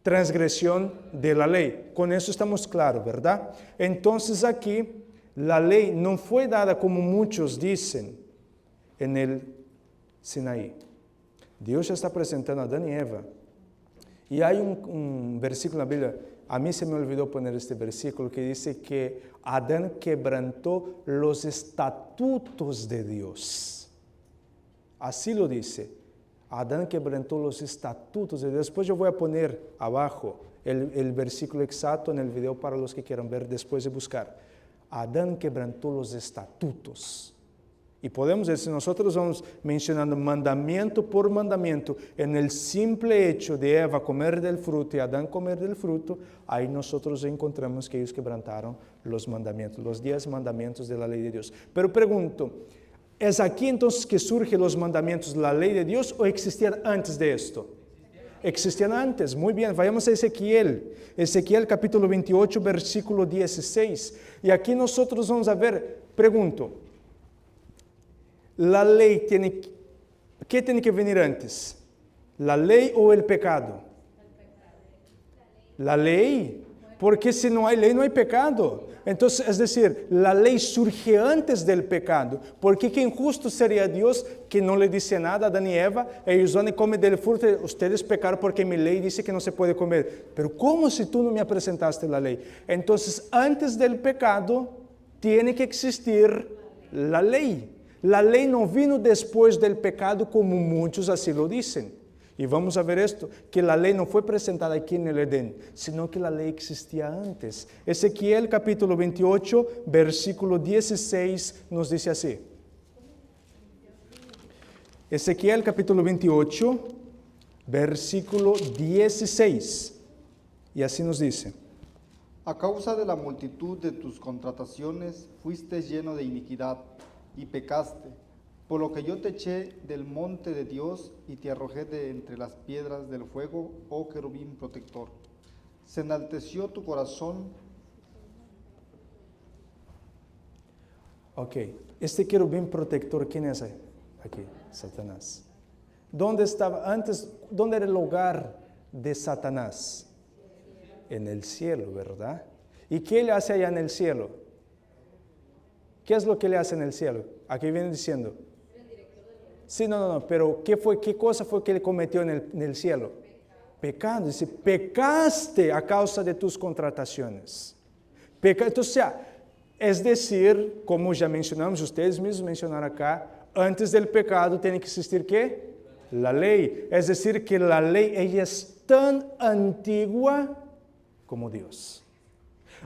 Speaker 1: Transgresión de la ley. Con eso estamos claros, ¿verdad? Entonces aquí, la ley no fue dada como muchos dicen en el Sinaí. Dios ya está presentando a Adán y Eva. Y hay un versículo en la Biblia, a mí se me olvidó poner este versículo, que dice que Adán quebrantó los estatutos de Dios. Así lo dice. Adán quebrantó los estatutos de Dios. Después yo voy a poner abajo el versículo exacto en el video para los que quieran ver después de buscar. Adán quebrantó los estatutos. Y podemos decir, nosotros vamos mencionando mandamiento por mandamiento, en el simple hecho de Eva comer del fruto y Adán comer del fruto, ahí nosotros encontramos que ellos quebrantaron los mandamientos, los 10 mandamientos de la ley de Dios. Pero pregunto, ¿es aquí entonces que surgen los mandamientos de la ley de Dios o existían antes de esto? Existían antes. Muy bien, vayamos a Ezequiel. Ezequiel capítulo 28, versículo 16. Y aquí nosotros vamos a ver, pregunto, la ley ¿qué tiene que venir antes? ¿La ley o el pecado? La ley, porque si no hay ley no hay pecado. Entonces, es decir, la ley surge antes del pecado, porque qué injusto sería Dios que no le dice nada a Adán y Eva, ellos van a comer del fruto, ustedes pecaron porque mi ley dice que no se puede comer. Pero ¿cómo si tú no me presentaste la ley? Entonces, antes del pecado, tiene que existir la ley. La ley no vino después del pecado como muchos así lo dicen. Y vamos a ver esto, que la ley no fue presentada aquí en el Edén, sino que la ley existía antes. Ezequiel capítulo 28, versículo 16 nos dice así. Ezequiel capítulo 28, versículo 16. Y así nos dice.
Speaker 2: A causa de la multitud de tus contrataciones fuiste lleno de iniquidad y pecaste, por lo que yo te eché del monte de Dios y te arrojé de entre las piedras del fuego, oh querubín protector. Se enalteció tu corazón.
Speaker 1: Ok, este querubín protector, ¿quién es aquí? Satanás. ¿Dónde estaba antes? ¿Dónde era el hogar de Satanás? En el cielo, ¿verdad? ¿Y qué le hace allá en el cielo? ¿Qué es lo que le hace en el cielo? Aquí viene diciendo. Sí, no, pero ¿qué cosa fue que le cometió en el cielo? Pecado. Dice, pecaste a causa de tus contrataciones. Entonces, es decir, como ya mencionamos, ustedes mismos mencionaron acá, antes del pecado tiene que existir ¿qué? La ley. Es decir, que la ley ella es tan antigua como Dios.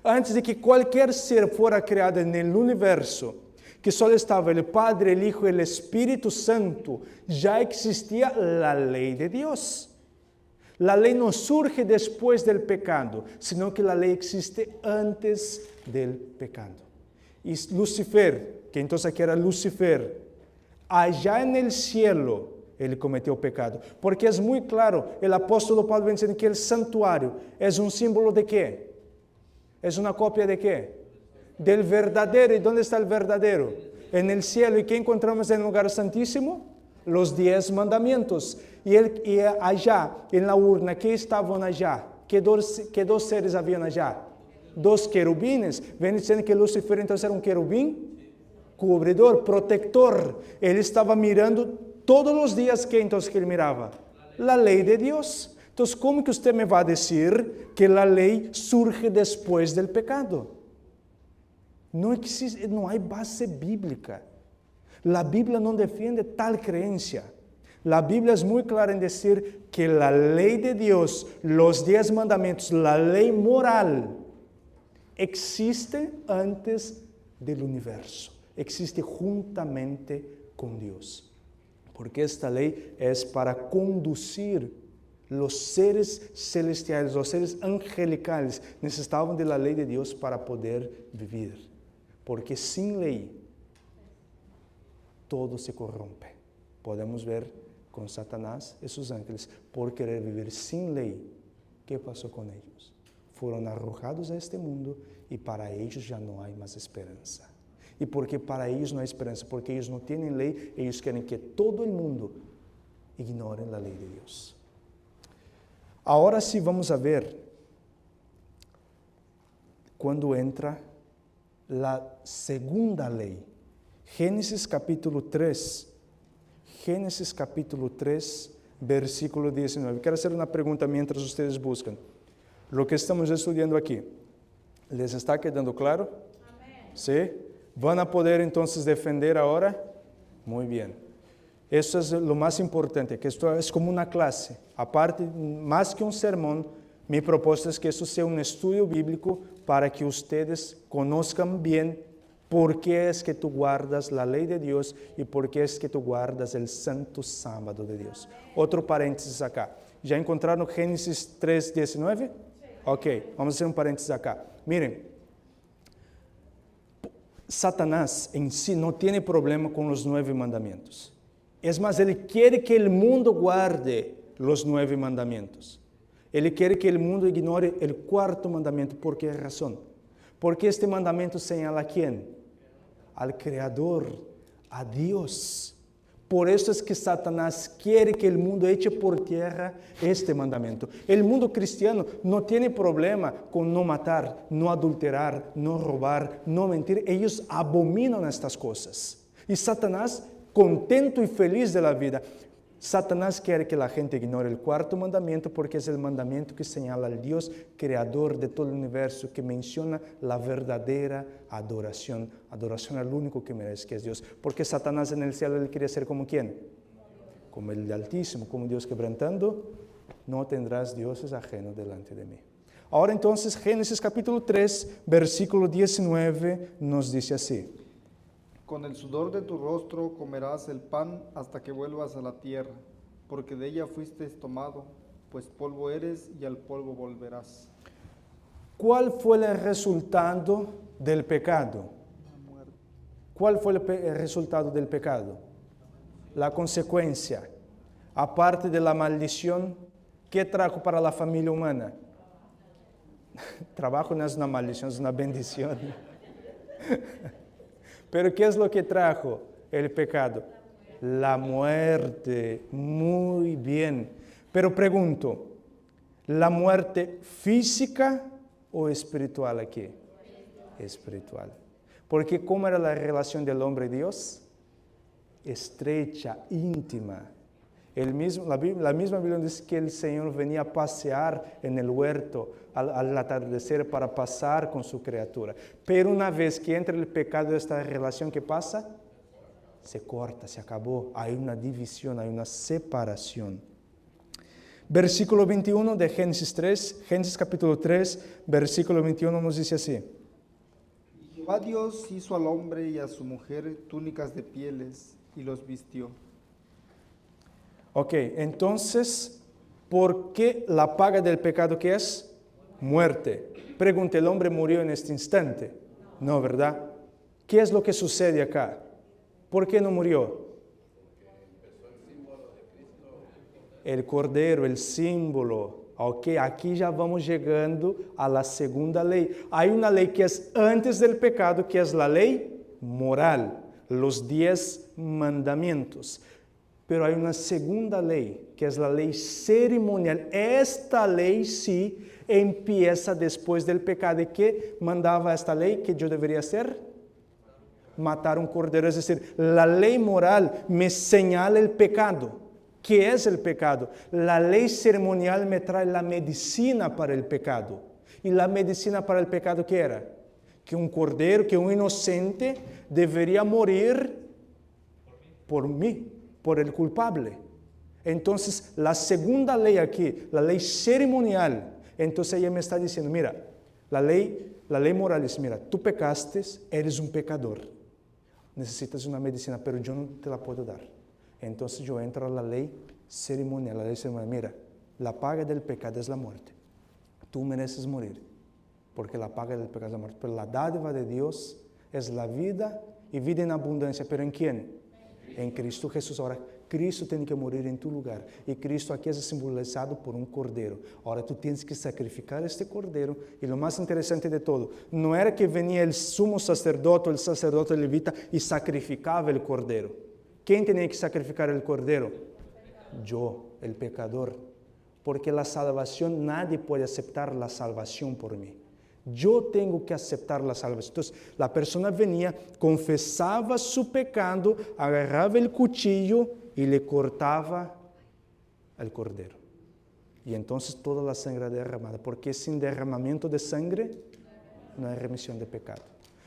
Speaker 1: Antes de que cualquier ser fuera creado en el universo, que solo estaba el Padre, el Hijo y el Espíritu Santo, ya existía la ley de Dios. La ley no surge después del pecado, sino que la ley existe antes del pecado. Y Lucifer, que entonces aquí era Lucifer, allá en el cielo, él cometió pecado. Porque es muy claro, el apóstolo Pablo dice que el santuario es un símbolo de ¿qué? ¿Es una copia de qué? Del verdadero. ¿Y dónde está el verdadero? En el cielo. ¿Y qué encontramos en el lugar santísimo? Los 10 mandamientos. Y allá, en la urna, ¿qué estaban allá? ¿Qué dos seres habían allá? 2 querubines. Ven diciendo que Lucifer entonces era un querubín cubridor, protector. Él estaba mirando todos los días. ¿Qué entonces que él miraba? La ley de Dios. Entonces, ¿cómo que usted me va a decir que la ley surge después del pecado? No existe, no hay base bíblica. La Biblia no defiende tal creencia. La Biblia es muy clara en decir que la ley de Dios, los 10 mandamientos, la ley moral, existe antes del universo. existe juntamente con Dios. Porque esta ley es para conducir los seres celestiales, los seres angelicales, necesitaban de la ley de Dios para poder vivir. Porque sin ley, todo se corrompe. Podemos ver con Satanás y sus ángeles, por querer vivir sin ley, ¿qué pasó con ellos? Fueron arrojados a este mundo y para ellos ya no hay más esperanza. Y porque para ellos no hay esperanza, porque ellos no tienen ley, ellos quieren que todo el mundo ignore la ley de Dios. Ahora sí vamos a ver cuando entra la segunda ley. Génesis capítulo 3, versículo 19. Quiero hacer una pregunta mientras ustedes buscan. Lo que estamos estudiando aquí, ¿les está quedando claro? Amén. ¿Sí? ¿Van a poder entonces defender ahora? Muy bien. Eso es lo más importante, que esto es como una clase. Aparte, más que un sermón, mi propuesta es que esto sea un estudio bíblico para que ustedes conozcan bien por qué es que tú guardas la ley de Dios y por qué es que tú guardas el santo sábado de Dios. Otro paréntesis acá. ¿Ya encontraron Génesis 3:19? Ok, vamos a hacer un paréntesis acá. Miren, Satanás en sí no tiene problema con los 9 mandamientos. Es más, él quiere que el mundo guarde los 9 mandamientos. Él quiere que el mundo ignore el 4º mandamiento. ¿Por qué razón? Porque este mandamiento señala a quién? Al Creador, a Dios. Por eso es que Satanás quiere que el mundo eche por tierra este mandamiento. El mundo cristiano no tiene problema con no matar, no adulterar, no robar, no mentir. Ellos abominan estas cosas. Y Satanás, contento y feliz de la vida, Satanás quiere que la gente ignore el 4º mandamiento porque es el mandamiento que señala al Dios creador de todo el universo, que menciona la verdadera adoración. Adoración al único que merece, que es Dios. Porque Satanás en el cielo, él quiere ser como ¿quién? Como el Altísimo, como Dios quebrantando. No tendrás dioses ajenos delante de mí. Ahora entonces, Génesis capítulo 3, versículo 19, nos dice así.
Speaker 2: Con el sudor de tu rostro comerás el pan hasta que vuelvas a la tierra, porque de ella fuiste tomado, pues polvo eres y al polvo volverás.
Speaker 1: ¿Cuál fue el resultado del pecado? ¿Cuál fue el resultado del pecado? La consecuencia. Aparte de la maldición, ¿qué trajo para la familia humana? Trabajo no es una maldición, es una bendición. Pero ¿qué es lo que trajo el pecado? La muerte. Muy bien. Pero pregunto, ¿la muerte física o espiritual aquí? Espiritual. Porque ¿cómo era la relación del hombre y Dios? Estrecha, íntima. La misma Biblia dice que el Señor venía a pasear en el huerto al atardecer para pasar con su criatura. Pero una vez que entra el pecado, esta relación, ¿qué pasa? Se corta, se acabó. Hay una división, hay una separación. Versículo 21 de Génesis 3, Génesis capítulo 3, versículo 21 nos dice así.
Speaker 2: Jehová Dios hizo al hombre y a su mujer túnicas de pieles y los vistió.
Speaker 1: Ok, entonces, ¿por qué la paga del pecado qué es? Muerte. Pregunta, ¿el hombre murió en este instante? No, ¿verdad? ¿Qué es lo que sucede acá? ¿Por qué no murió? El cordero, el símbolo. Ok, aquí ya vamos llegando a la segunda ley. Hay una ley que es antes del pecado, que es la ley moral, los 10 mandamientos. Pero hay una segunda ley, que es la ley ceremonial. Esta ley sí empieza después del pecado. ¿Y qué mandaba esta ley que yo debería hacer? Matar un cordero. Es decir, la ley moral me señala el pecado. ¿Qué es el pecado? La ley ceremonial me trae la medicina para el pecado. ¿Y la medicina para el pecado qué era? Que un cordero, que un inocente debería morir por mí, por el culpable. Entonces, la segunda ley aquí, la ley ceremonial, entonces ella me está diciendo, mira, la ley moral es, mira, tú pecaste, eres un pecador. necesitas una medicina, pero yo no te la puedo dar. Entonces yo entro a la ley ceremonial. La ley ceremonial, mira, la paga del pecado es la muerte. Tú mereces morir, porque la paga del pecado es la muerte. Pero la dádiva de Dios es la vida y vida en abundancia. ¿Pero en quién? En Cristo Jesús. Ahora, Cristo tiene que morir en tu lugar. Y Cristo aquí es simbolizado por un cordero. Ahora tú tienes que sacrificar este cordero. Y lo más interesante de todo, no era que venía el sumo sacerdote o el sacerdote levita y sacrificaba el cordero. ¿Quién tenía que sacrificar el cordero? Yo, el pecador. Porque la salvación, nadie puede aceptar la salvación por mí. Yo tengo que aceptar la salvación. Entonces, la persona venía, confesaba su pecado, agarraba el cuchillo y le cortaba al cordero. Y entonces toda la sangre derramada, porque sin derramamiento de sangre no hay remisión de pecado.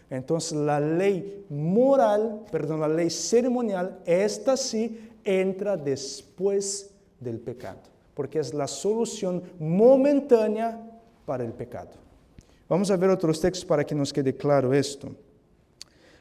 Speaker 1: Entonces la ley moral, la ley ceremonial, esta sí entra después del pecado, porque es la solución momentánea para el pecado. Vamos a ver otros textos para que nos quede claro esto.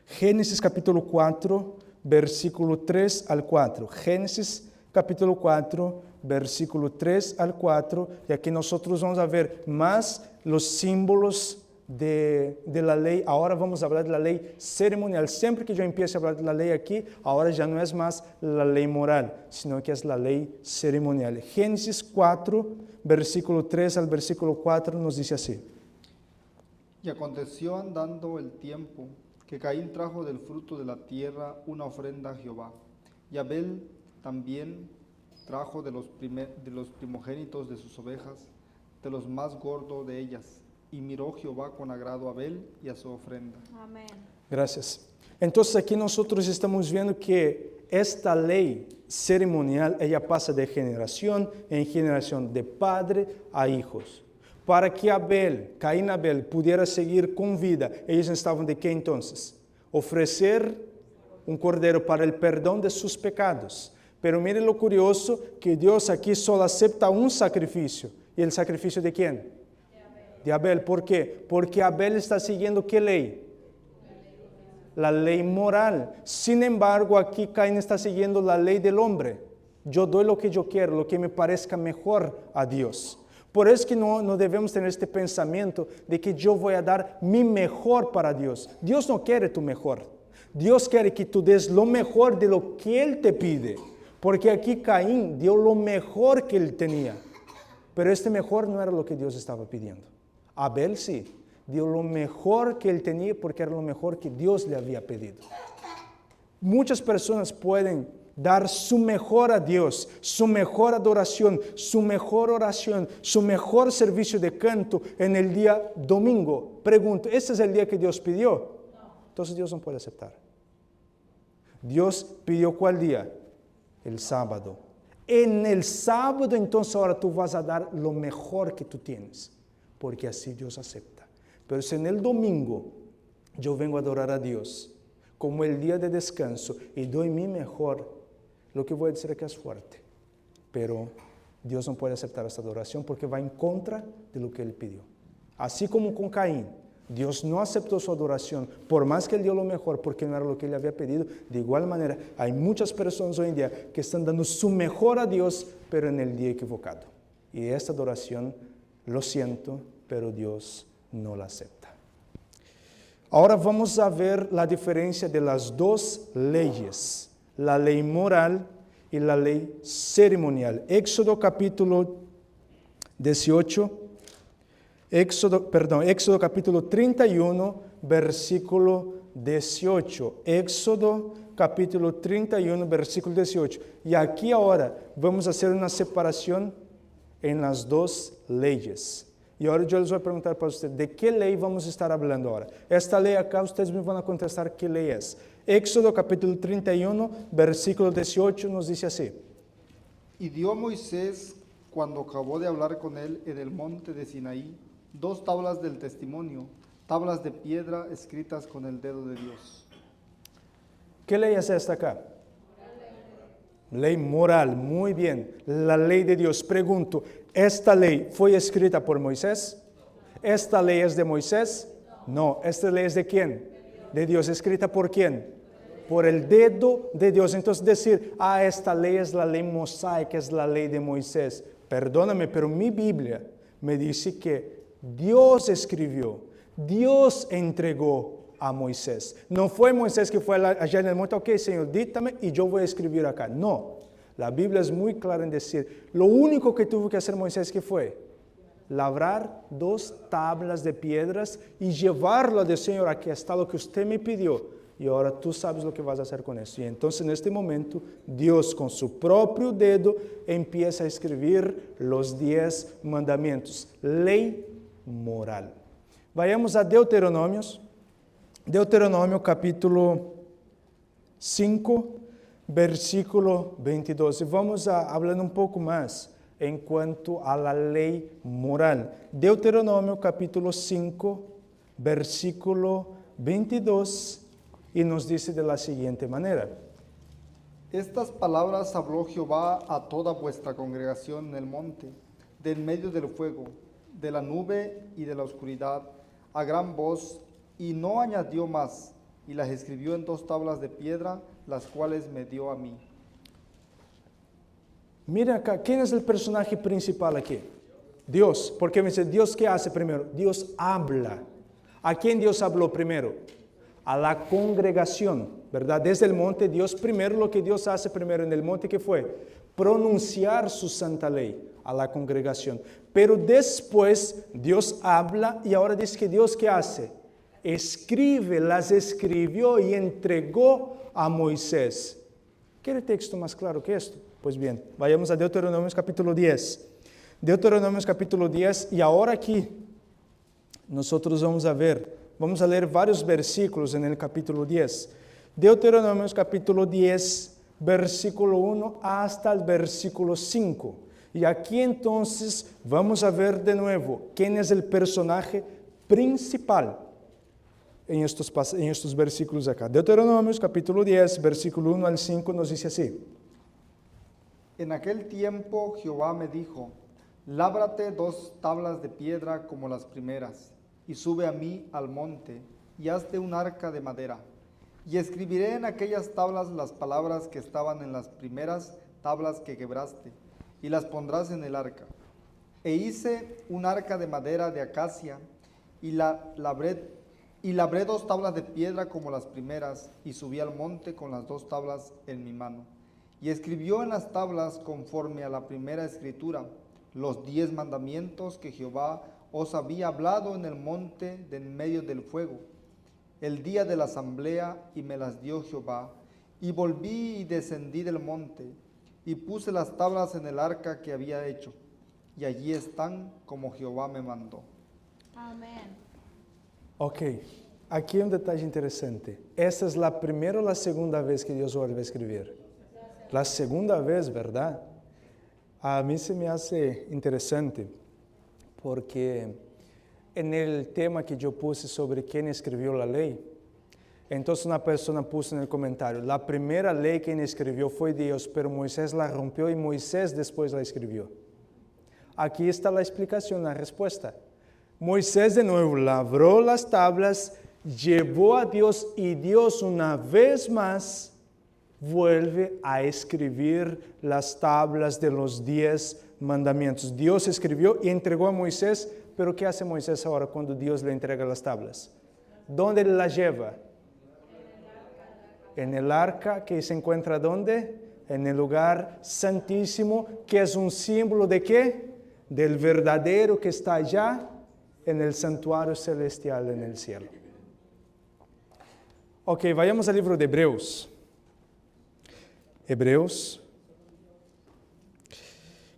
Speaker 1: Génesis capítulo 4, versículo 3 al 4. Génesis capítulo 4, versículo 3 al 4. Y aquí nosotros vamos a ver más los símbolos de la ley. Ahora vamos a hablar de la ley ceremonial. Siempre que yo empiece a hablar de la ley aquí, ahora ya no es más la ley moral, sino que es la ley ceremonial. Génesis 4, versículo 3 al versículo 4 nos dice así.
Speaker 2: Y aconteció andando el tiempo, que Caín trajo del fruto de la tierra una ofrenda a Jehová. Y Abel también trajo de los primogénitos de sus ovejas, de los más gordos de ellas. Y miró Jehová con agrado a Abel y a su ofrenda.
Speaker 3: Amén.
Speaker 1: Gracias. Entonces aquí nosotros estamos viendo que esta ley ceremonial, ella pasa de generación en generación, de padre a hijos. Para que Caín y Abel pudiera seguir con vida, ellos estaban de qué entonces? Ofrecer un cordero para el perdón de sus pecados. Pero mire lo curioso, que Dios aquí solo acepta un sacrificio. ¿Y el sacrificio de quién? De Abel. ¿Por qué? Porque Abel está siguiendo ¿qué ley? La ley moral. Sin embargo, aquí Caín está siguiendo la ley del hombre. Yo doy lo que yo quiero, lo que me parezca mejor a Dios. Por eso que no debemos tener este pensamiento de que yo voy a dar mi mejor para Dios. Dios no quiere tu mejor. Dios quiere que tú des lo mejor de lo que Él te pide. Porque aquí Caín dio lo mejor que él tenía. Pero este mejor no era lo que Dios estaba pidiendo. Abel sí, dio lo mejor que él tenía porque era lo mejor que Dios le había pedido. Muchas personas pueden dar su mejor a Dios, su mejor adoración, su mejor oración, su mejor servicio de canto en el día domingo. Pregunto, ¿este es el día que Dios pidió? No. Entonces Dios no puede aceptar. Dios pidió ¿cuál día? El sábado. En el sábado entonces ahora tú vas a dar lo mejor que tú tienes, porque así Dios acepta. Pero si en el domingo yo vengo a adorar a Dios como el día de descanso y doy mi mejor, lo que voy a decir es que es fuerte, pero Dios no puede aceptar esta adoración porque va en contra de lo que Él pidió. Así como con Caín, Dios no aceptó su adoración, por más que Él dio lo mejor, porque no era lo que Él había pedido. De igual manera, hay muchas personas hoy en día que están dando su mejor a Dios, pero en el día equivocado. Y esta adoración, lo siento, pero Dios no la acepta. Ahora vamos a ver la diferencia de las dos leyes, la ley moral y la ley ceremonial. Éxodo capítulo 18, Éxodo capítulo 31, versículo 18. Éxodo capítulo 31, versículo 18. Y aquí ahora vamos a hacer una separación en las dos leyes. Y ahora yo les voy a preguntar para ustedes, ¿de qué ley vamos a estar hablando ahora? Esta ley acá, ustedes me van a contestar qué ley es. Éxodo capítulo 31, versículo 18 nos dice así.
Speaker 2: Y dio Moisés, cuando acabó de hablar con él en el monte de Sinaí, 2 tablas del testimonio, tablas de piedra escritas con el dedo de Dios.
Speaker 1: ¿Qué ley es esta acá? Ley moral, muy bien. La ley de Dios. Pregunto, ¿esta ley fue escrita por Moisés? ¿Esta ley es de Moisés? No. ¿Esta ley es de quién? De Dios. ¿Escrita por quién? por el dedo de Dios. Entonces decir, esta ley es la ley mosaica, es la ley de Moisés. Perdóname, pero mi Biblia me dice que Dios escribió, Dios entregó a Moisés. No fue Moisés que fue allá en el monte, ok, Señor, dítame y yo voy a escribir acá. No, la Biblia es muy clara en decir, lo único que tuvo que hacer Moisés, ¿qué fue? Labrar 2 tablas de piedras y llevarlo de Señor, aquí está lo que usted me pidió. Y ahora tú sabes lo que vas a hacer con eso. Y entonces en este momento Dios con su propio dedo empieza a escribir los 10 mandamientos. Ley moral. Vayamos a Deuteronomios. Deuteronomio capítulo 5, versículo 22. Y vamos a hablar un poco más en cuanto a la ley moral. Deuteronomio capítulo 5, versículo 22. Y nos dice de la siguiente manera.
Speaker 2: Estas palabras habló Jehová a toda vuestra congregación en el monte, de en medio del fuego, de la nube y de la oscuridad, a gran voz, y no añadió más, y las escribió en 2 tablas de piedra, las cuales me dio a mí.
Speaker 1: Mira acá, ¿quién es el personaje principal aquí? Dios. Porque me dice, ¿Dios qué hace primero? Dios habla. ¿A quién Dios habló primero? A la congregación, ¿verdad? Desde el monte, Dios primero, lo que Dios hace primero en el monte, ¿qué fue? Pronunciar su santa ley a la congregación. Pero después Dios habla y ahora dice que Dios ¿qué hace? Escribe, las escribió y entregó a Moisés. ¿Quiere texto más claro que esto? Pues bien, vayamos a Deuteronomios capítulo 10. Deuteronomios capítulo 10 y ahora aquí nosotros vamos a leer varios versículos en el capítulo 10. Deuteronomios capítulo 10, versículo 1 hasta el versículo 5. Y aquí entonces vamos a ver de nuevo quién es el personaje principal en estos versículos acá. Deuteronomios capítulo 10, versículo 1 al 5 nos dice así.
Speaker 2: En aquel tiempo Jehová me dijo, lábrate 2 tablas de piedra como las primeras, y sube a mí al monte, y hazte un arca de madera. Y escribiré en aquellas tablas las palabras que estaban en las primeras tablas que quebraste, y las pondrás en el arca. E hice un arca de madera de acacia, y labré 2 tablas de piedra como las primeras, y subí al monte con las 2 tablas en mi mano. Y escribió en las tablas, conforme a la primera escritura, los 10 mandamientos que Jehová os había hablado en el monte de en medio del fuego, el día de la asamblea, y me las dio Jehová. Y volví y descendí del monte, y puse las tablas en el arca que había hecho, y allí están como Jehová me mandó.
Speaker 3: Amén.
Speaker 1: Ok, aquí hay un detalle interesante. ¿Esta es la primera o la segunda vez que Dios vuelve a escribir? La segunda vez, ¿verdad? A mí se me hace interesante porque en el tema que yo puse sobre quién escribió la ley, entonces una persona puso en el comentario, la primera ley quien escribió fue Dios, pero Moisés la rompió y Moisés después la escribió. Aquí está la explicación, la respuesta. Moisés de nuevo labró las tablas, llevó a Dios y Dios una vez más vuelve a escribir las tablas de los 10 mandamientos. Dios escribió y entregó a Moisés, pero ¿qué hace Moisés ahora cuando Dios le entrega las tablas? ¿Dónde las lleva? En el arca que se encuentra ¿dónde? En el lugar santísimo, que es un símbolo ¿de qué? Del verdadero que está allá en el santuario celestial en el cielo. Ok, vayamos al libro de Hebreos. Hebreos,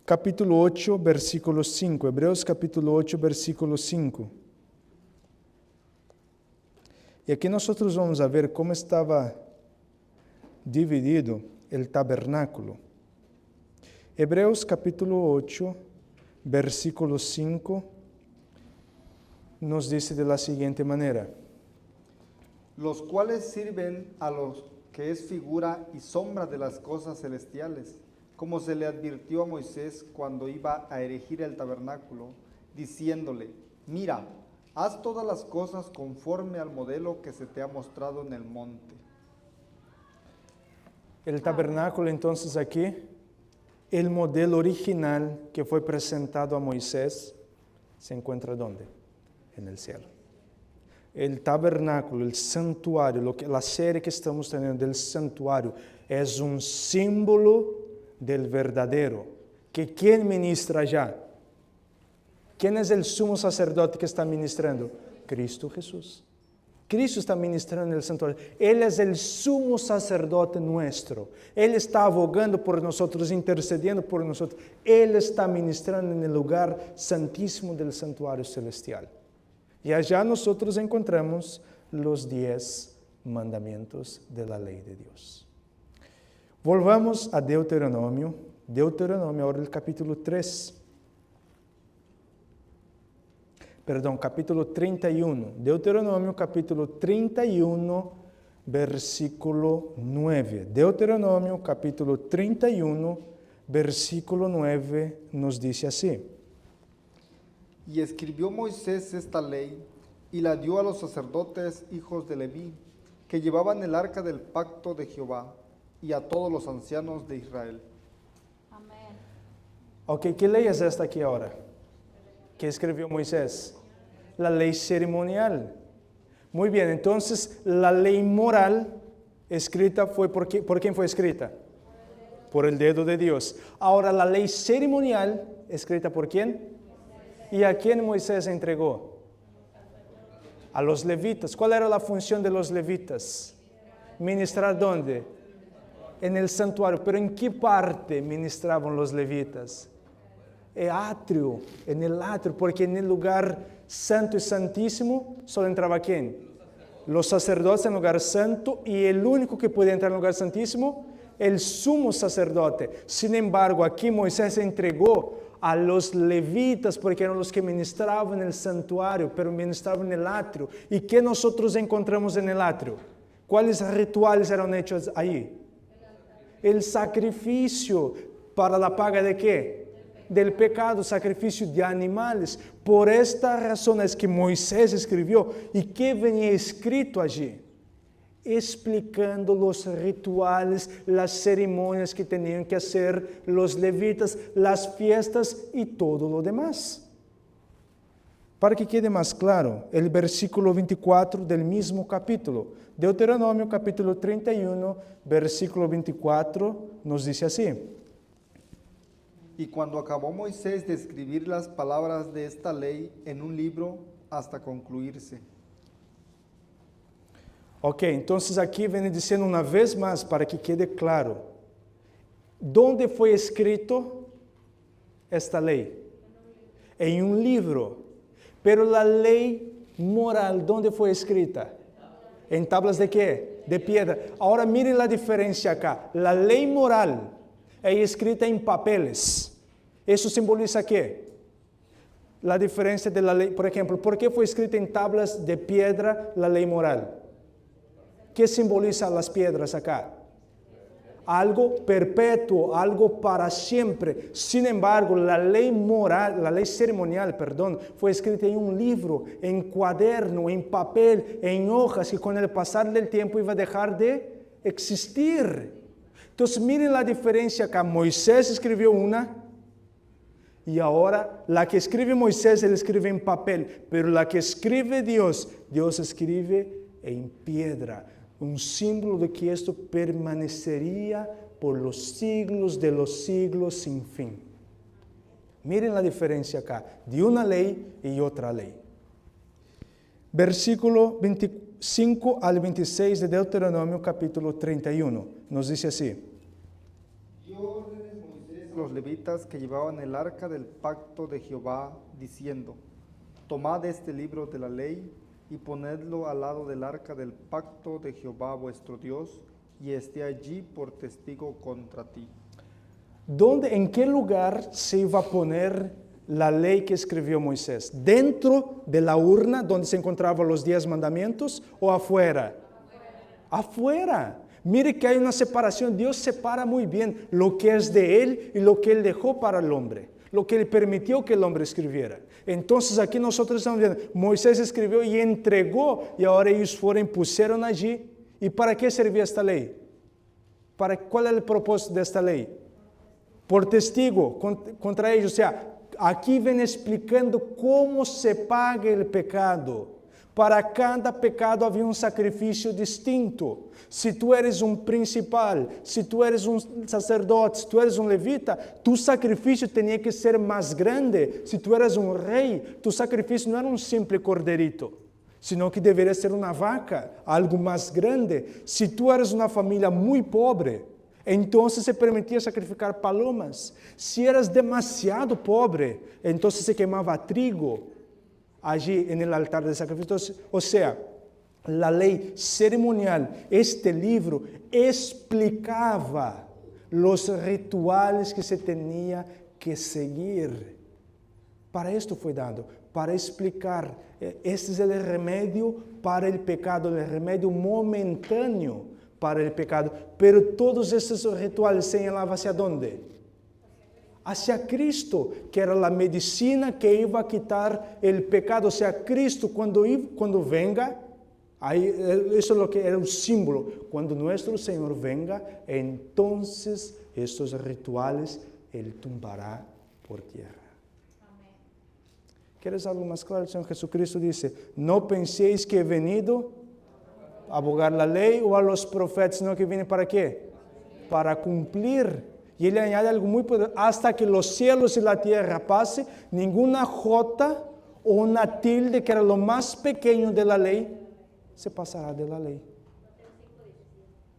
Speaker 1: capítulo 8, versículo 5. Hebreos, capítulo 8, versículo 5. Y aquí nosotros vamos a ver cómo estaba dividido el tabernáculo. Hebreos, capítulo 8, versículo 5, nos dice de la siguiente manera.
Speaker 2: Los cuales sirven a los que es figura y sombra de las cosas celestiales, como se le advirtió a Moisés cuando iba a erigir el tabernáculo, diciéndole, mira, haz todas las cosas conforme al modelo que se te ha mostrado en el monte.
Speaker 1: El tabernáculo entonces aquí, el modelo original que fue presentado a Moisés, se encuentra ¿dónde? En el cielo. El tabernáculo, el santuario, la serie que estamos teniendo del santuario, es un símbolo del verdadero. Que ¿quién ministra allá? ¿Quién es el sumo sacerdote que está ministrando? Cristo Jesús. Cristo está ministrando en el santuario. Él es el sumo sacerdote nuestro. Él está abogando por nosotros, intercediendo por nosotros. Él está ministrando en el lugar santísimo del santuario celestial. Y allá nosotros encontramos los 10 mandamientos de la ley de Dios. Volvamos a Deuteronomio. Deuteronomio, ahora el capítulo 3. Perdón, capítulo 31. Deuteronomio, capítulo 31, versículo 9. Deuteronomio, capítulo 31, versículo 9, nos dice así.
Speaker 2: Y escribió Moisés esta ley y la dio a los sacerdotes hijos de Leví, que llevaban el arca del pacto de Jehová, y a todos los ancianos de Israel.
Speaker 3: Amén.
Speaker 1: Ok, ¿qué ley es esta aquí ahora? ¿Qué escribió Moisés? La ley ceremonial. Muy bien, entonces la ley moral escrita fue ¿por quién fue escrita? Por el dedo de Dios. Ahora la ley ceremonial escrita ¿por quién? ¿Y a quién Moisés entregó? A los levitas. ¿Cuál era la función de los levitas? Ministrar ¿dónde? En el santuario. ¿Pero en qué parte ministraban los levitas? El atrio, en el atrio, porque en el lugar santo y santísimo solo entraba ¿quién? Los sacerdotes en el lugar santo, y el único que podía entrar en el lugar santísimo, el sumo sacerdote. Sin embargo, aquí Moisés entregó a los levitas, porque eran los que ministraban en el santuario, pero ministraban en el atrio. ¿Y qué nosotros encontramos en el atrio? ¿Cuáles rituales eran hechos ahí? El sacrificio para la paga ¿de qué? Del pecado, sacrificio de animales. Por esta razón es que Moisés escribió. ¿Y qué venía escrito allí? Explicando los rituales, las ceremonias que tenían que hacer los levitas, las fiestas y todo lo demás. Para que quede más claro, el versículo 24 del mismo capítulo, Deuteronomio capítulo 31, versículo 24, nos dice así.
Speaker 2: Y cuando acabó Moisés de escribir las palabras de esta ley en un libro hasta concluirse.
Speaker 1: Ok, entonces aquí viene diciendo una vez más para que quede claro. ¿Dónde fue escrito esta ley? En un libro. Pero la ley moral, ¿dónde fue escrita? ¿En tablas de qué? De piedra. Ahora miren la diferencia acá. La ley moral es escrita en papeles. ¿Eso simboliza qué? La diferencia de la ley. Por ejemplo, ¿por qué fue escrita en tablas de piedra la ley moral? ¿Qué simboliza las piedras acá? Algo perpetuo, algo para siempre. Sin embargo, la ley moral, la ley ceremonial, perdón, fue escrita en un libro, en cuaderno, en papel, en hojas, que con el pasar del tiempo iba a dejar de existir. Entonces, miren la diferencia acá. Moisés escribió una, y ahora la que escribe Moisés, él escribe en papel, pero la que escribe Dios, Dios escribe en piedra. Un símbolo de que esto permanecería por los siglos de los siglos sin fin. Miren la diferencia acá, de una ley y otra ley. Versículo 25 al 26 de Deuteronomio capítulo 31, nos dice así.
Speaker 2: Dio órdenes Moisés a los levitas que llevaban el arca del pacto de Jehová, diciendo, tomad este libro de la ley y ponedlo al lado del arca del pacto de Jehová vuestro Dios, y esté allí por testigo contra ti.
Speaker 1: ¿En qué lugar se iba a poner la ley que escribió Moisés? ¿Dentro de la urna donde se encontraban los 10 mandamientos o afuera? Afuera. Mire que hay una separación. Dios separa muy bien lo que es de Él y lo que Él dejó para el hombre, lo que Él permitió que el hombre escribiera. Entonces aquí nosotros estamos viendo, Moisés escribió y entregó, y ahora ellos fueron y pusieron allí. ¿Y para qué servía esta ley? ¿Cuál es el propósito de esta ley? Por testigo contra ellos. O sea, aquí ven explicando cómo se paga el pecado. Para cada pecado havia um sacrifício distinto. Se tu eres um principal, se tu eres um sacerdote, se tu eres um levita, tu sacrifício tinha que ser mais grande. Se tu eres um rei, tu sacrifício não era um simples corderito, sino que deveria ser uma vaca, algo mais grande. Se tu eres uma família muito pobre, então se permitia sacrificar palomas. Se eras demasiado pobre, então se queimava trigo allí en el altar de sacrificios. O sea, la ley ceremonial, este libro explicaba los rituales que se tenía que seguir. Para esto fue dado, para explicar, este es el remedio para el pecado, el remedio momentáneo para el pecado. Pero todos estos rituales señalaban hacia dónde? Hacia Cristo, que era la medicina que iba a quitar el pecado. O sea, Cristo cuando venga, ahí, eso es lo que era un símbolo. Cuando nuestro Señor venga, entonces estos rituales Él tumbará por tierra. Amén. ¿Quieres algo más claro? El Señor Jesucristo dice, no penséis que he venido a abogar la ley o a los profetas, sino que viene ¿para qué? Para cumplir. Y Él añade algo muy poderoso, hasta que los cielos y la tierra pase, ninguna jota o una tilde, que era lo más pequeño de la ley, se pasará de la ley.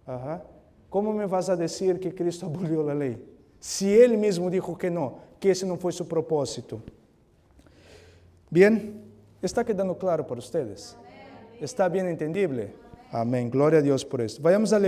Speaker 1: Ajá. ¿Cómo me vas a decir que Cristo abolió la ley? Si Él mismo dijo que ese no fue su propósito. Bien, ¿está quedando claro para ustedes? ¿Está bien entendible? Amén, gloria a Dios por esto. Vayamos a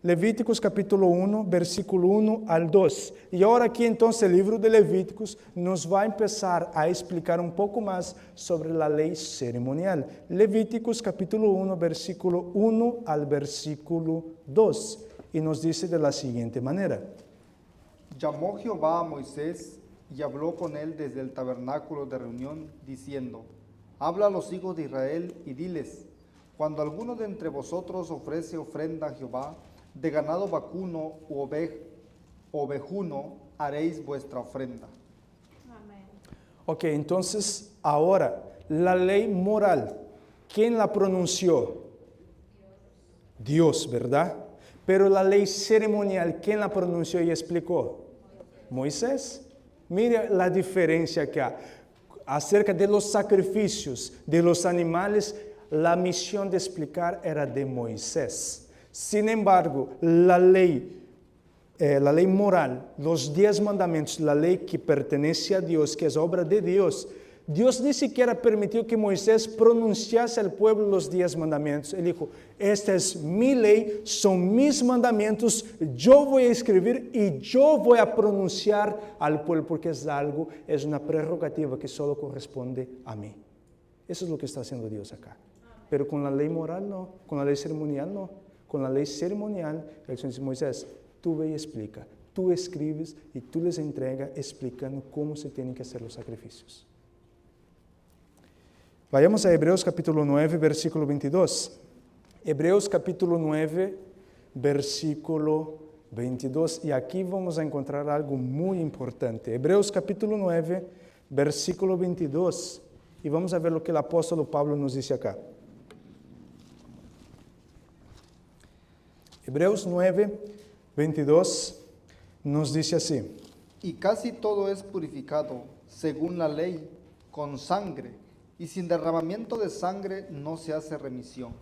Speaker 1: Levíticos capítulo 1, versículo 1 al 2. Y ahora aquí entonces el libro de Levíticos nos va a empezar a explicar un poco más sobre la ley ceremonial. Levíticos capítulo 1, versículo 1 al versículo 2. Y nos dice de la siguiente manera.
Speaker 2: Llamó Jehová a Moisés y habló con él desde el tabernáculo de reunión, diciendo, habla a los hijos de Israel y diles, cuando alguno de entre vosotros ofrece ofrenda a Jehová, de ganado vacuno u ovejuno haréis vuestra ofrenda.
Speaker 1: Amén. Ok, entonces ahora la ley moral, ¿quién la pronunció? Dios, ¿verdad? Pero la ley ceremonial, ¿quién la pronunció y explicó? Moisés. Mire la diferencia que hay. Acerca de los sacrificios de los animales, la misión de explicar era de Moisés. Sin embargo, la ley moral, los 10 mandamientos, la ley que pertenece a Dios, que es obra de Dios, Dios ni siquiera permitió que Moisés pronunciase al pueblo los 10 mandamientos. Él dijo, esta es mi ley, son mis mandamientos, yo voy a escribir y yo voy a pronunciar al pueblo, porque es una prerrogativa que solo corresponde a mí. Eso es lo que está haciendo Dios acá. Pero con la ley moral no, con la ley ceremonial no. Con la ley ceremonial, el Señor dice, Moisés, tú ve y explica, tú escribes y tú les entregas explicando cómo se tienen que hacer los sacrificios. Vayamos a Hebreos capítulo 9, versículo 22. Hebreos capítulo 9, versículo 22. Y aquí vamos a encontrar algo muy importante. Hebreos capítulo 9, versículo 22. Y vamos a ver lo que el apóstol Pablo nos dice acá. Hebreos 9, 22 nos dice así.
Speaker 2: Y casi todo es purificado, según la ley, con sangre, y sin derramamiento de sangre no se hace remisión.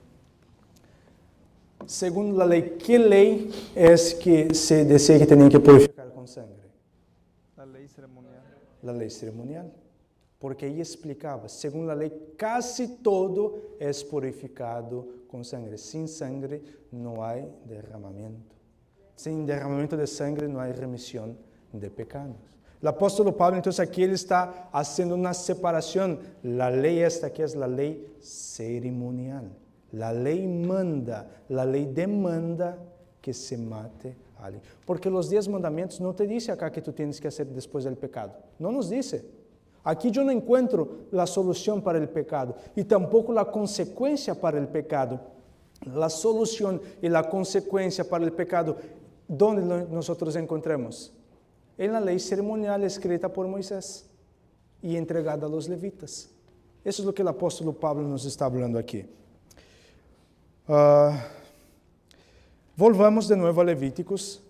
Speaker 1: Según la ley, ¿qué ley es que se decía que tenían que purificar con sangre?
Speaker 2: La ley ceremonial.
Speaker 1: La ley ceremonial. Porque ahí explicaba, según la ley, casi todo es purificado con sangre. Sin sangre no hay derramamiento. Sin derramamiento de sangre no hay remisión de pecados. El apóstol Pablo, entonces aquí él está haciendo una separación. La ley esta que es la ley ceremonial. La ley manda, la ley demanda que se mate a alguien. Porque los 10 mandamientos no te dice acá que tú tienes que hacer después del pecado. No nos dice. Aquí yo no encuentro la solución para el pecado y tampoco la consecuencia para el pecado. la solución y la consecuencia para el pecado, ¿dónde nosotros encontramos? En la ley ceremonial escrita por Moisés y entregada a los levitas. Eso es lo que el apóstol Pablo nos está hablando aquí. Volvamos de nuevo a Levíticos.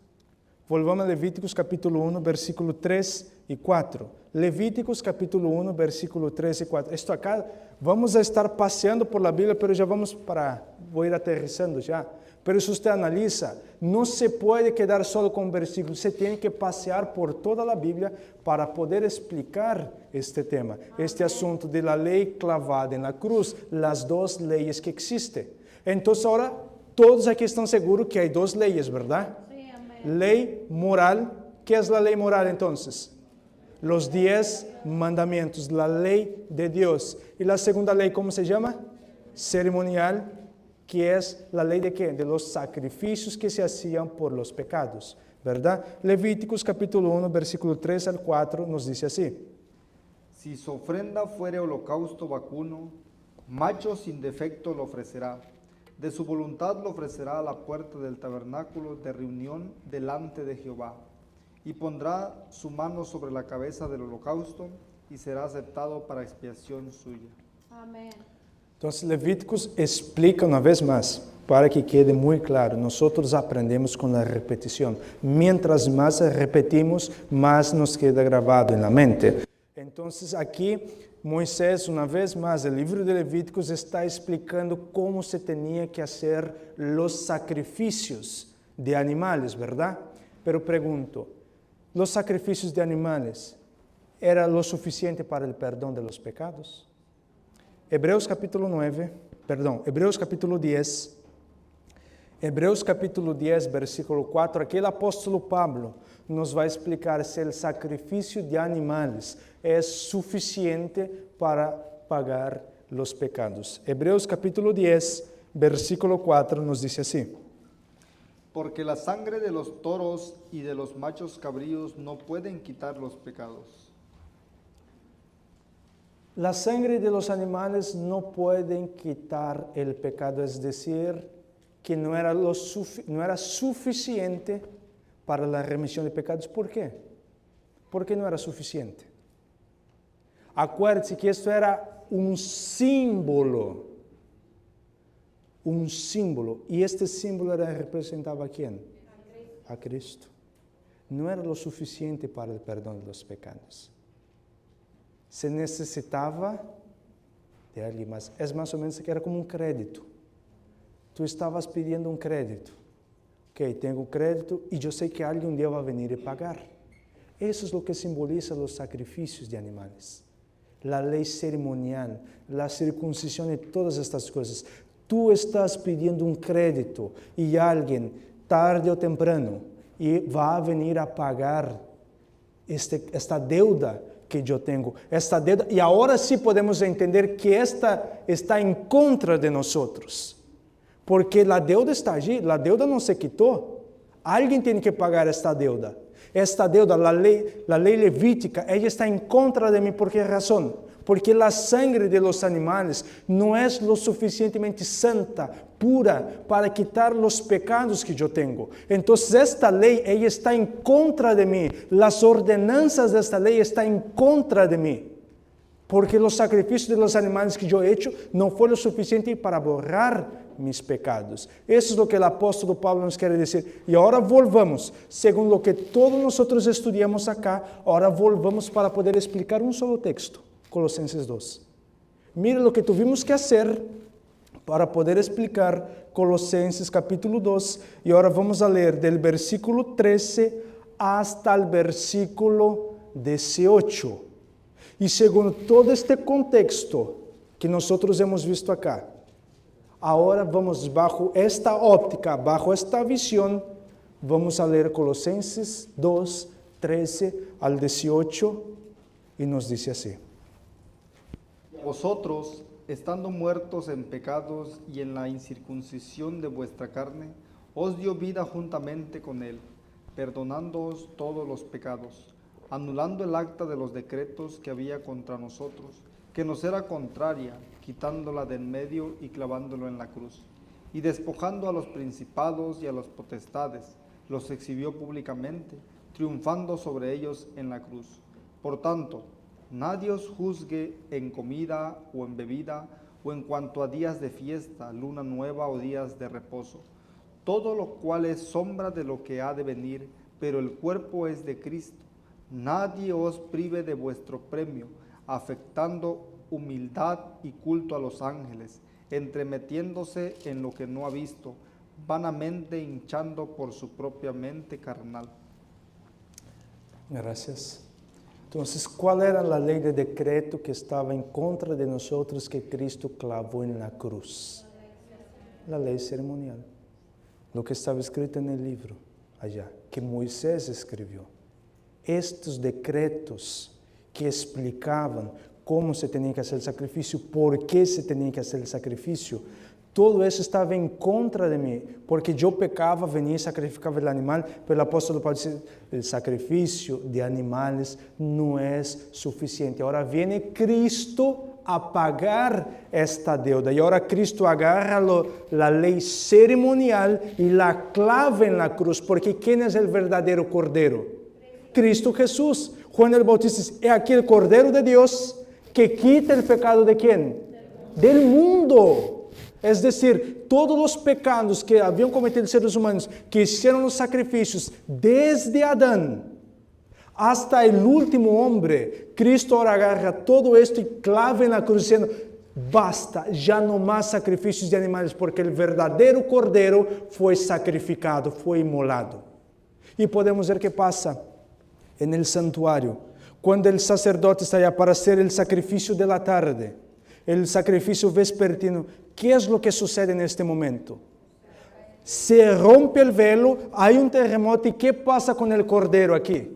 Speaker 1: Volvamos a Levíticos capítulo 1, versículo 3 y 4. Levíticos capítulo 1, versículo 3 y 4. Esto acá, vamos a estar paseando por la Biblia, pero ya voy a ir aterrizando ya. Pero si usted analiza, no se puede quedar solo con versículos, se tiene que pasear por toda la Biblia para poder explicar este tema, este asunto de la ley clavada en la cruz, las dos leyes que existen. Entonces ahora, todos aquí están seguros que hay dos leyes, ¿verdad?
Speaker 3: Sí, amén.
Speaker 1: Ley moral. ¿Qué es la ley moral entonces? Los 10 mandamientos, la ley de Dios. Y la segunda ley, ¿cómo se llama? Ceremonial, que es la ley de ¿qué? De los sacrificios que se hacían por los pecados, ¿verdad? Levíticos capítulo 1, versículo 3 al 4 nos dice así.
Speaker 2: Si su ofrenda fuere holocausto vacuno, macho sin defecto lo ofrecerá. De su voluntad lo ofrecerá a la puerta del tabernáculo de reunión delante de Jehová. Y pondrá su mano sobre la cabeza del holocausto y será aceptado para expiación suya.
Speaker 3: Amén.
Speaker 1: Entonces Levíticos explica una vez más, para que quede muy claro, nosotros aprendemos con la repetición. Mientras más repetimos, más nos queda grabado en la mente. Entonces aquí Moisés, una vez más, el libro de Levíticos está explicando cómo se tenía que hacer los sacrificios de animales, ¿verdad? Pero pregunto, ¿los sacrificios de animales era lo suficiente para el perdón de los pecados? Hebreos capítulo 10, Hebreos capítulo 10, versículo 4, aquí el apóstol Pablo nos va a explicar si el sacrificio de animales es suficiente para pagar los pecados. Hebreos capítulo 10, versículo 4 nos dice así.
Speaker 2: Porque la sangre de los toros y de los machos cabríos no pueden quitar los pecados.
Speaker 1: La sangre de los animales no pueden quitar el pecado, es decir, que no era suficiente para la remisión de pecados. ¿Por qué? ¿Por qué no era suficiente? Acuérdense que esto era un símbolo, y este símbolo representaba ¿a quién? A Cristo. No era lo suficiente para el perdón de los pecados. Se necesitaba de alguien más. Es más o menos que era como un crédito. Tú estabas pidiendo un crédito. Ok, tengo un crédito y yo sé que alguien un día va a venir y pagar. Eso es lo que simboliza los sacrificios de animales. La ley ceremonial, la circuncisión y todas estas cosas. Tú estás pidiendo un crédito y alguien, tarde o temprano, y va a venir a pagar esta deuda que yo tengo. Esta deuda, y ahora sí podemos entender que esta está en contra de nosotros. Porque la deuda está allí, la deuda no se quitó. Alguien tiene que pagar esta deuda. Esta deuda, la ley levítica, ella está en contra de mí. ¿Por qué razón? Porque la sangre de los animales no es lo suficientemente santa, pura, para quitar los pecados que yo tengo. Entonces esta ley, ella está en contra de mí. Las ordenanzas de esta ley están en contra de mí. Porque los sacrificios de los animales que yo he hecho no fue lo suficiente para borrar mis pecados. Eso es lo que el apóstol Pablo nos quiere decir. Y ahora volvamos, según lo que todos nosotros estudiamos acá, ahora volvamos para poder explicar un solo texto, Colosenses 2. Mire lo que tuvimos que hacer para poder explicar Colosenses capítulo 2, y ahora vamos a leer del versículo 13 hasta el versículo 18. Y según todo este contexto que nosotros hemos visto acá, ahora vamos bajo esta óptica, bajo esta visión, vamos a leer Colosenses 2, 13 al 18, y nos dice así.
Speaker 2: Vosotros, estando muertos en pecados y en la incircuncisión de vuestra carne, os dio vida juntamente con él, perdonándoos todos los pecados, anulando el acta de los decretos que había contra nosotros, que nos era contraria, quitándola de en medio y clavándolo en la cruz. y despojando a los principados y a las potestades, los exhibió públicamente, triunfando sobre ellos en la cruz. Por tanto, nadie os juzgue en comida o en bebida, o en cuanto a días de fiesta, luna nueva o días de reposo, todo lo cual es sombra de lo que ha de venir, pero el cuerpo es de Cristo. Nadie os prive de vuestro premio, afectando humildad y culto a los ángeles, entremetiéndose en lo que no ha visto, vanamente hinchando por su propia mente carnal.
Speaker 1: Gracias. Entonces, ¿cuál era la ley de decreto que estaba en contra de nosotros que Cristo clavó en la cruz? La ley ceremonial. Lo que estaba escrito en el libro allá, que Moisés escribió. Estos decretos que explicaban cómo se tenía que hacer el sacrificio, por qué se tenía que hacer el sacrificio, todo eso estaba en contra de mí, porque yo pecaba, venía y sacrificaba el animal, pero el apóstolo Pablo dice, el sacrificio de animales no es suficiente. Ahora viene Cristo a pagar esta deuda, y ahora Cristo agarra la ley ceremonial y la clava en la cruz, porque ¿quién es el verdadero Cordero? Cristo Jesús. Juan el Bautista dice, es aquí el Cordero de Dios que quita el pecado ¿de quién? Del mundo. Es decir, todos los pecados que habían cometido los seres humanos, que hicieron los sacrificios desde Adán hasta el último hombre, Cristo ahora agarra todo esto y clava en la cruz diciendo, basta, ya no más sacrificios de animales, porque el verdadero Cordero fue sacrificado, fue inmolado. Y podemos ver qué pasa en el santuario, cuando el sacerdote está allá para hacer el sacrificio de la tarde, el sacrificio vespertino. ¿Qué es lo que sucede en este momento? Se rompe el velo, hay un terremoto, ¿y qué pasa con el Cordero aquí?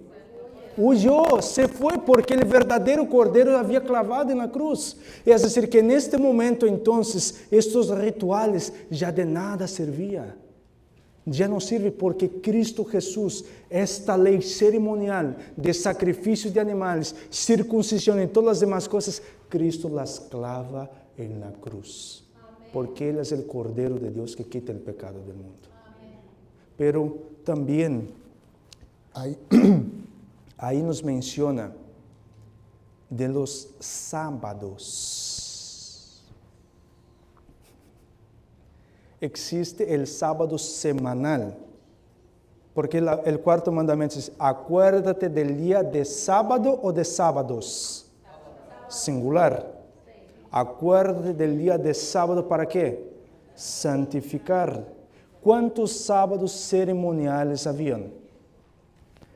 Speaker 1: Huyó, se fue, porque el verdadero Cordero había clavado en la cruz. Es decir, que en este momento entonces, estos rituales ya de nada servían. Ya no sirve, porque Cristo Jesús, esta ley ceremonial de sacrificio de animales, circuncisión y todas las demás cosas, Cristo las clava en la cruz. Porque Él es el Cordero de Dios que quita el pecado del mundo. Pero también ahí nos menciona de los sábados. Existe el sábado semanal, porque el cuarto mandamiento dice, acuérdate del día de sábado o de sábados, singular. Acuérdate del día de sábado, ¿para qué? Santificar. ¿Cuántos sábados ceremoniales habían?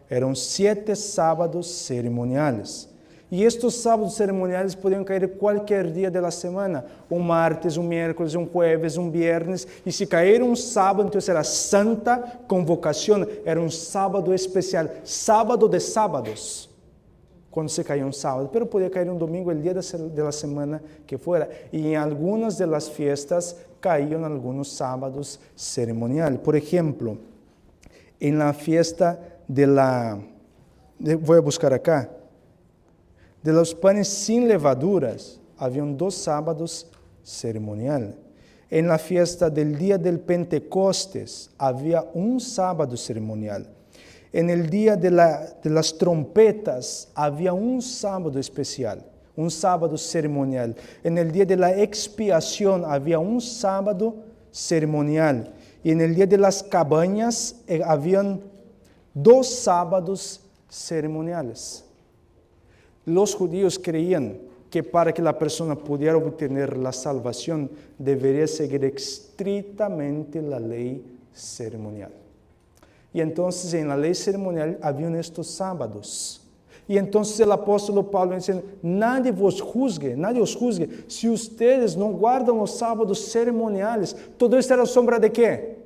Speaker 1: Eran 7 sábados ceremoniales. Y estos sábados ceremoniales podían caer cualquier día de la semana. Un martes, un miércoles, un jueves, un viernes. Y si caía un sábado, entonces era santa convocación. Era un sábado especial. Sábado de sábados. Cuando se caía un sábado, pero podía caer un domingo, el día de la semana que fuera. Y en algunas de las fiestas caían algunos sábados ceremoniales. Por ejemplo, en la fiesta voy a buscar acá, de los panes sin levaduras, habían 2 sábados ceremoniales. En la fiesta del día del Pentecostes, había un sábado ceremonial. En el día de las trompetas había un sábado especial, un sábado ceremonial. En el día de la expiación había un sábado ceremonial. Y en el día de las cabañas habían 2 sábados ceremoniales. Los judíos creían que para que la persona pudiera obtener la salvación debería seguir estrictamente la ley ceremonial. Y entonces en la ley ceremonial habían estos sábados. Y entonces el apóstolo Pablo dice, nadie os juzgue si ustedes no guardan los sábados ceremoniales. Todo esto era sombra de ¿qué?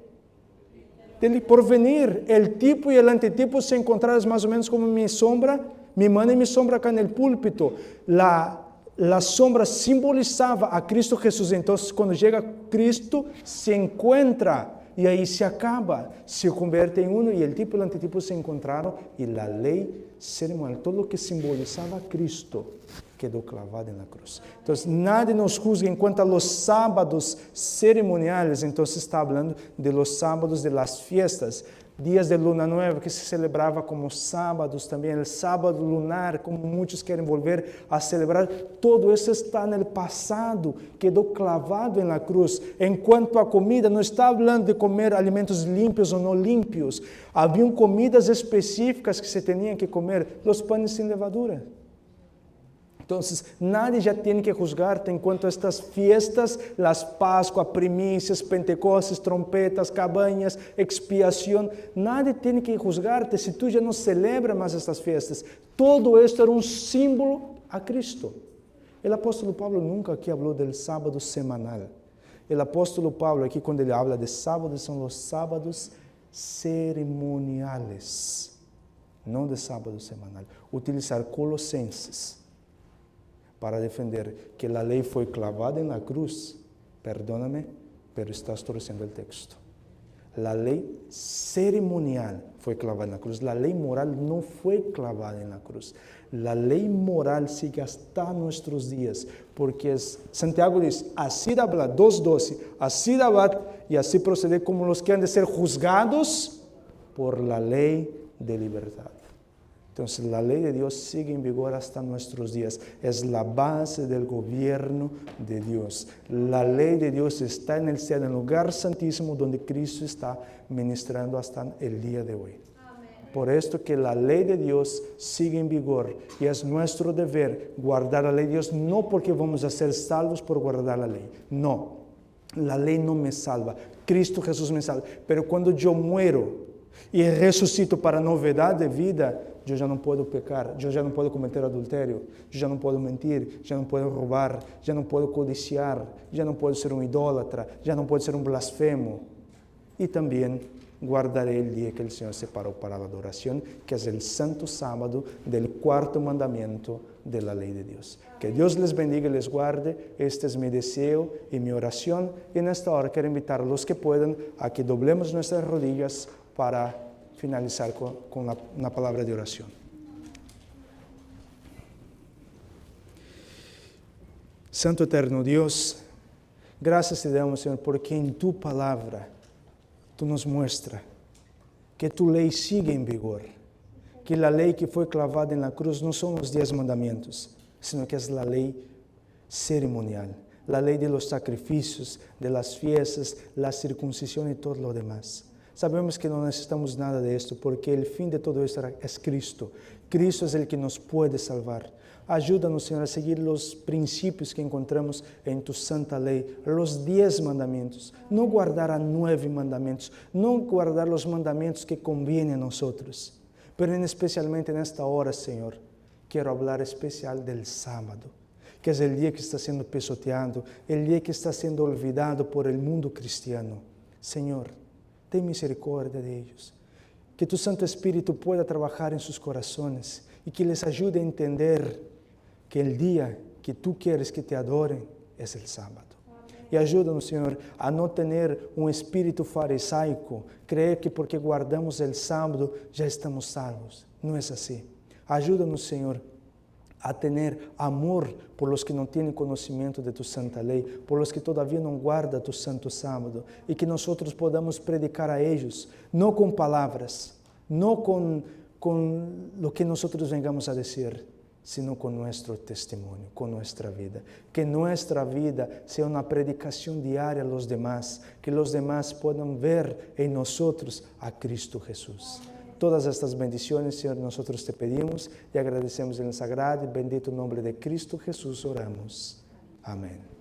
Speaker 1: Del porvenir. El tipo y el antitipo se encontraron más o menos como mi sombra, mi mano y mi sombra acá en el púlpito. La sombra simbolizaba a Cristo Jesús. Entonces cuando llega Cristo se encuentra. Y ahí se acaba, se convierte en uno, y el tipo y el antitipo se encontraron, y la ley ceremonial, todo lo que simbolizaba a Cristo, quedó clavado en la cruz. Entonces, nadie nos juzga en cuanto a los sábados ceremoniales. Entonces, está hablando de los sábados de las fiestas. Días de luna nueva que se celebraba como sábados también, el sábado lunar, como muchos quieren volver a celebrar. Todo eso está en el pasado, quedó clavado en la cruz. En cuanto a comida, no está hablando de comer alimentos limpios o no limpios. Habían comidas específicas que se tenían que comer, los panes sin levadura. Entonces, nadie ya tiene que juzgarte en cuanto a estas fiestas, las Pascuas, primicias, Pentecostes, trompetas, cabañas, expiación. Nadie tiene que juzgarte si tú ya no celebras más estas fiestas. Todo esto era un símbolo a Cristo. El apóstol Pablo nunca aquí habló del sábado semanal. El apóstol Pablo aquí cuando él habla de sábados son los sábados ceremoniales, no de sábado semanal. Utilizar Colosenses para defender que la ley fue clavada en la cruz. Perdóname, pero estás torciendo el texto. La ley ceremonial fue clavada en la cruz. La ley moral no fue clavada en la cruz. La ley moral sigue hasta nuestros días, porque Santiago dice, así habla, 2:12, así hablar y así proceder como los que han de ser juzgados por la ley de libertad. Entonces, la ley de Dios sigue en vigor hasta nuestros días. Es la base del gobierno de Dios. La ley de Dios está en el cielo, en el lugar santísimo donde Cristo está ministrando hasta el día de hoy. Amén. Por esto que la ley de Dios sigue en vigor y es nuestro deber guardar la ley de Dios, no porque vamos a ser salvos por guardar la ley. No, la ley no me salva. Cristo Jesús me salva. Pero cuando yo muero y resucito para novedad de vida, yo ya no puedo pecar, yo ya no puedo cometer adulterio, yo ya no puedo mentir, ya no puedo robar, ya no puedo codiciar, ya no puedo ser un idólatra, ya no puedo ser un blasfemo. Y también guardaré el día que el Señor separó para la adoración, que es el santo sábado del cuarto mandamiento de la ley de Dios. Que Dios les bendiga y les guarde. Este es mi deseo y mi oración. Y en esta hora quiero invitar a los que puedan a que doblemos nuestras rodillas para finalizar con una palabra de oración. Santo eterno Dios, gracias te damos, Señor, porque en tu palabra tú nos muestras que tu ley sigue en vigor, que la ley que fue clavada en la cruz no son los 10 mandamientos, sino que es la ley ceremonial, la ley de los sacrificios, de las fiestas, la circuncisión y todo lo demás. Sabemos que no necesitamos nada de esto, porque el fin de todo esto es Cristo. Cristo es el que nos puede salvar. Ayúdanos, Señor, a seguir los principios que encontramos en tu santa ley, los 10 mandamientos. No guardar a 9 mandamientos, no guardar los mandamientos que convienen a nosotros. Pero especialmente en esta hora, Señor, quiero hablar especial del sábado, que es el día que está siendo pisoteado, el día que está siendo olvidado por el mundo cristiano. Señor, ten misericordia de ellos. Que tu Santo Espíritu pueda trabajar en sus corazones y que les ayude a entender que el día que tú quieres que te adoren es el sábado. Y ayúdanos, Señor, a no tener un espíritu farisaico, creer que porque guardamos el sábado ya estamos salvos. No es así. Ayúdanos, Señor, a tener amor por los que no tienen conocimiento de tu santa ley, por los que todavía no guardan tu santo sábado, y que nosotros podamos predicar a ellos, no con palabras, no con lo que nosotros vengamos a decir, sino con nuestro testimonio, con nuestra vida. Que nuestra vida sea una predicación diaria a los demás, que los demás puedan ver en nosotros a Cristo Jesús. Todas estas bendiciones, Señor, nosotros te pedimos y agradecemos en el sagrado y bendito nombre de Cristo Jesús oramos. Amén.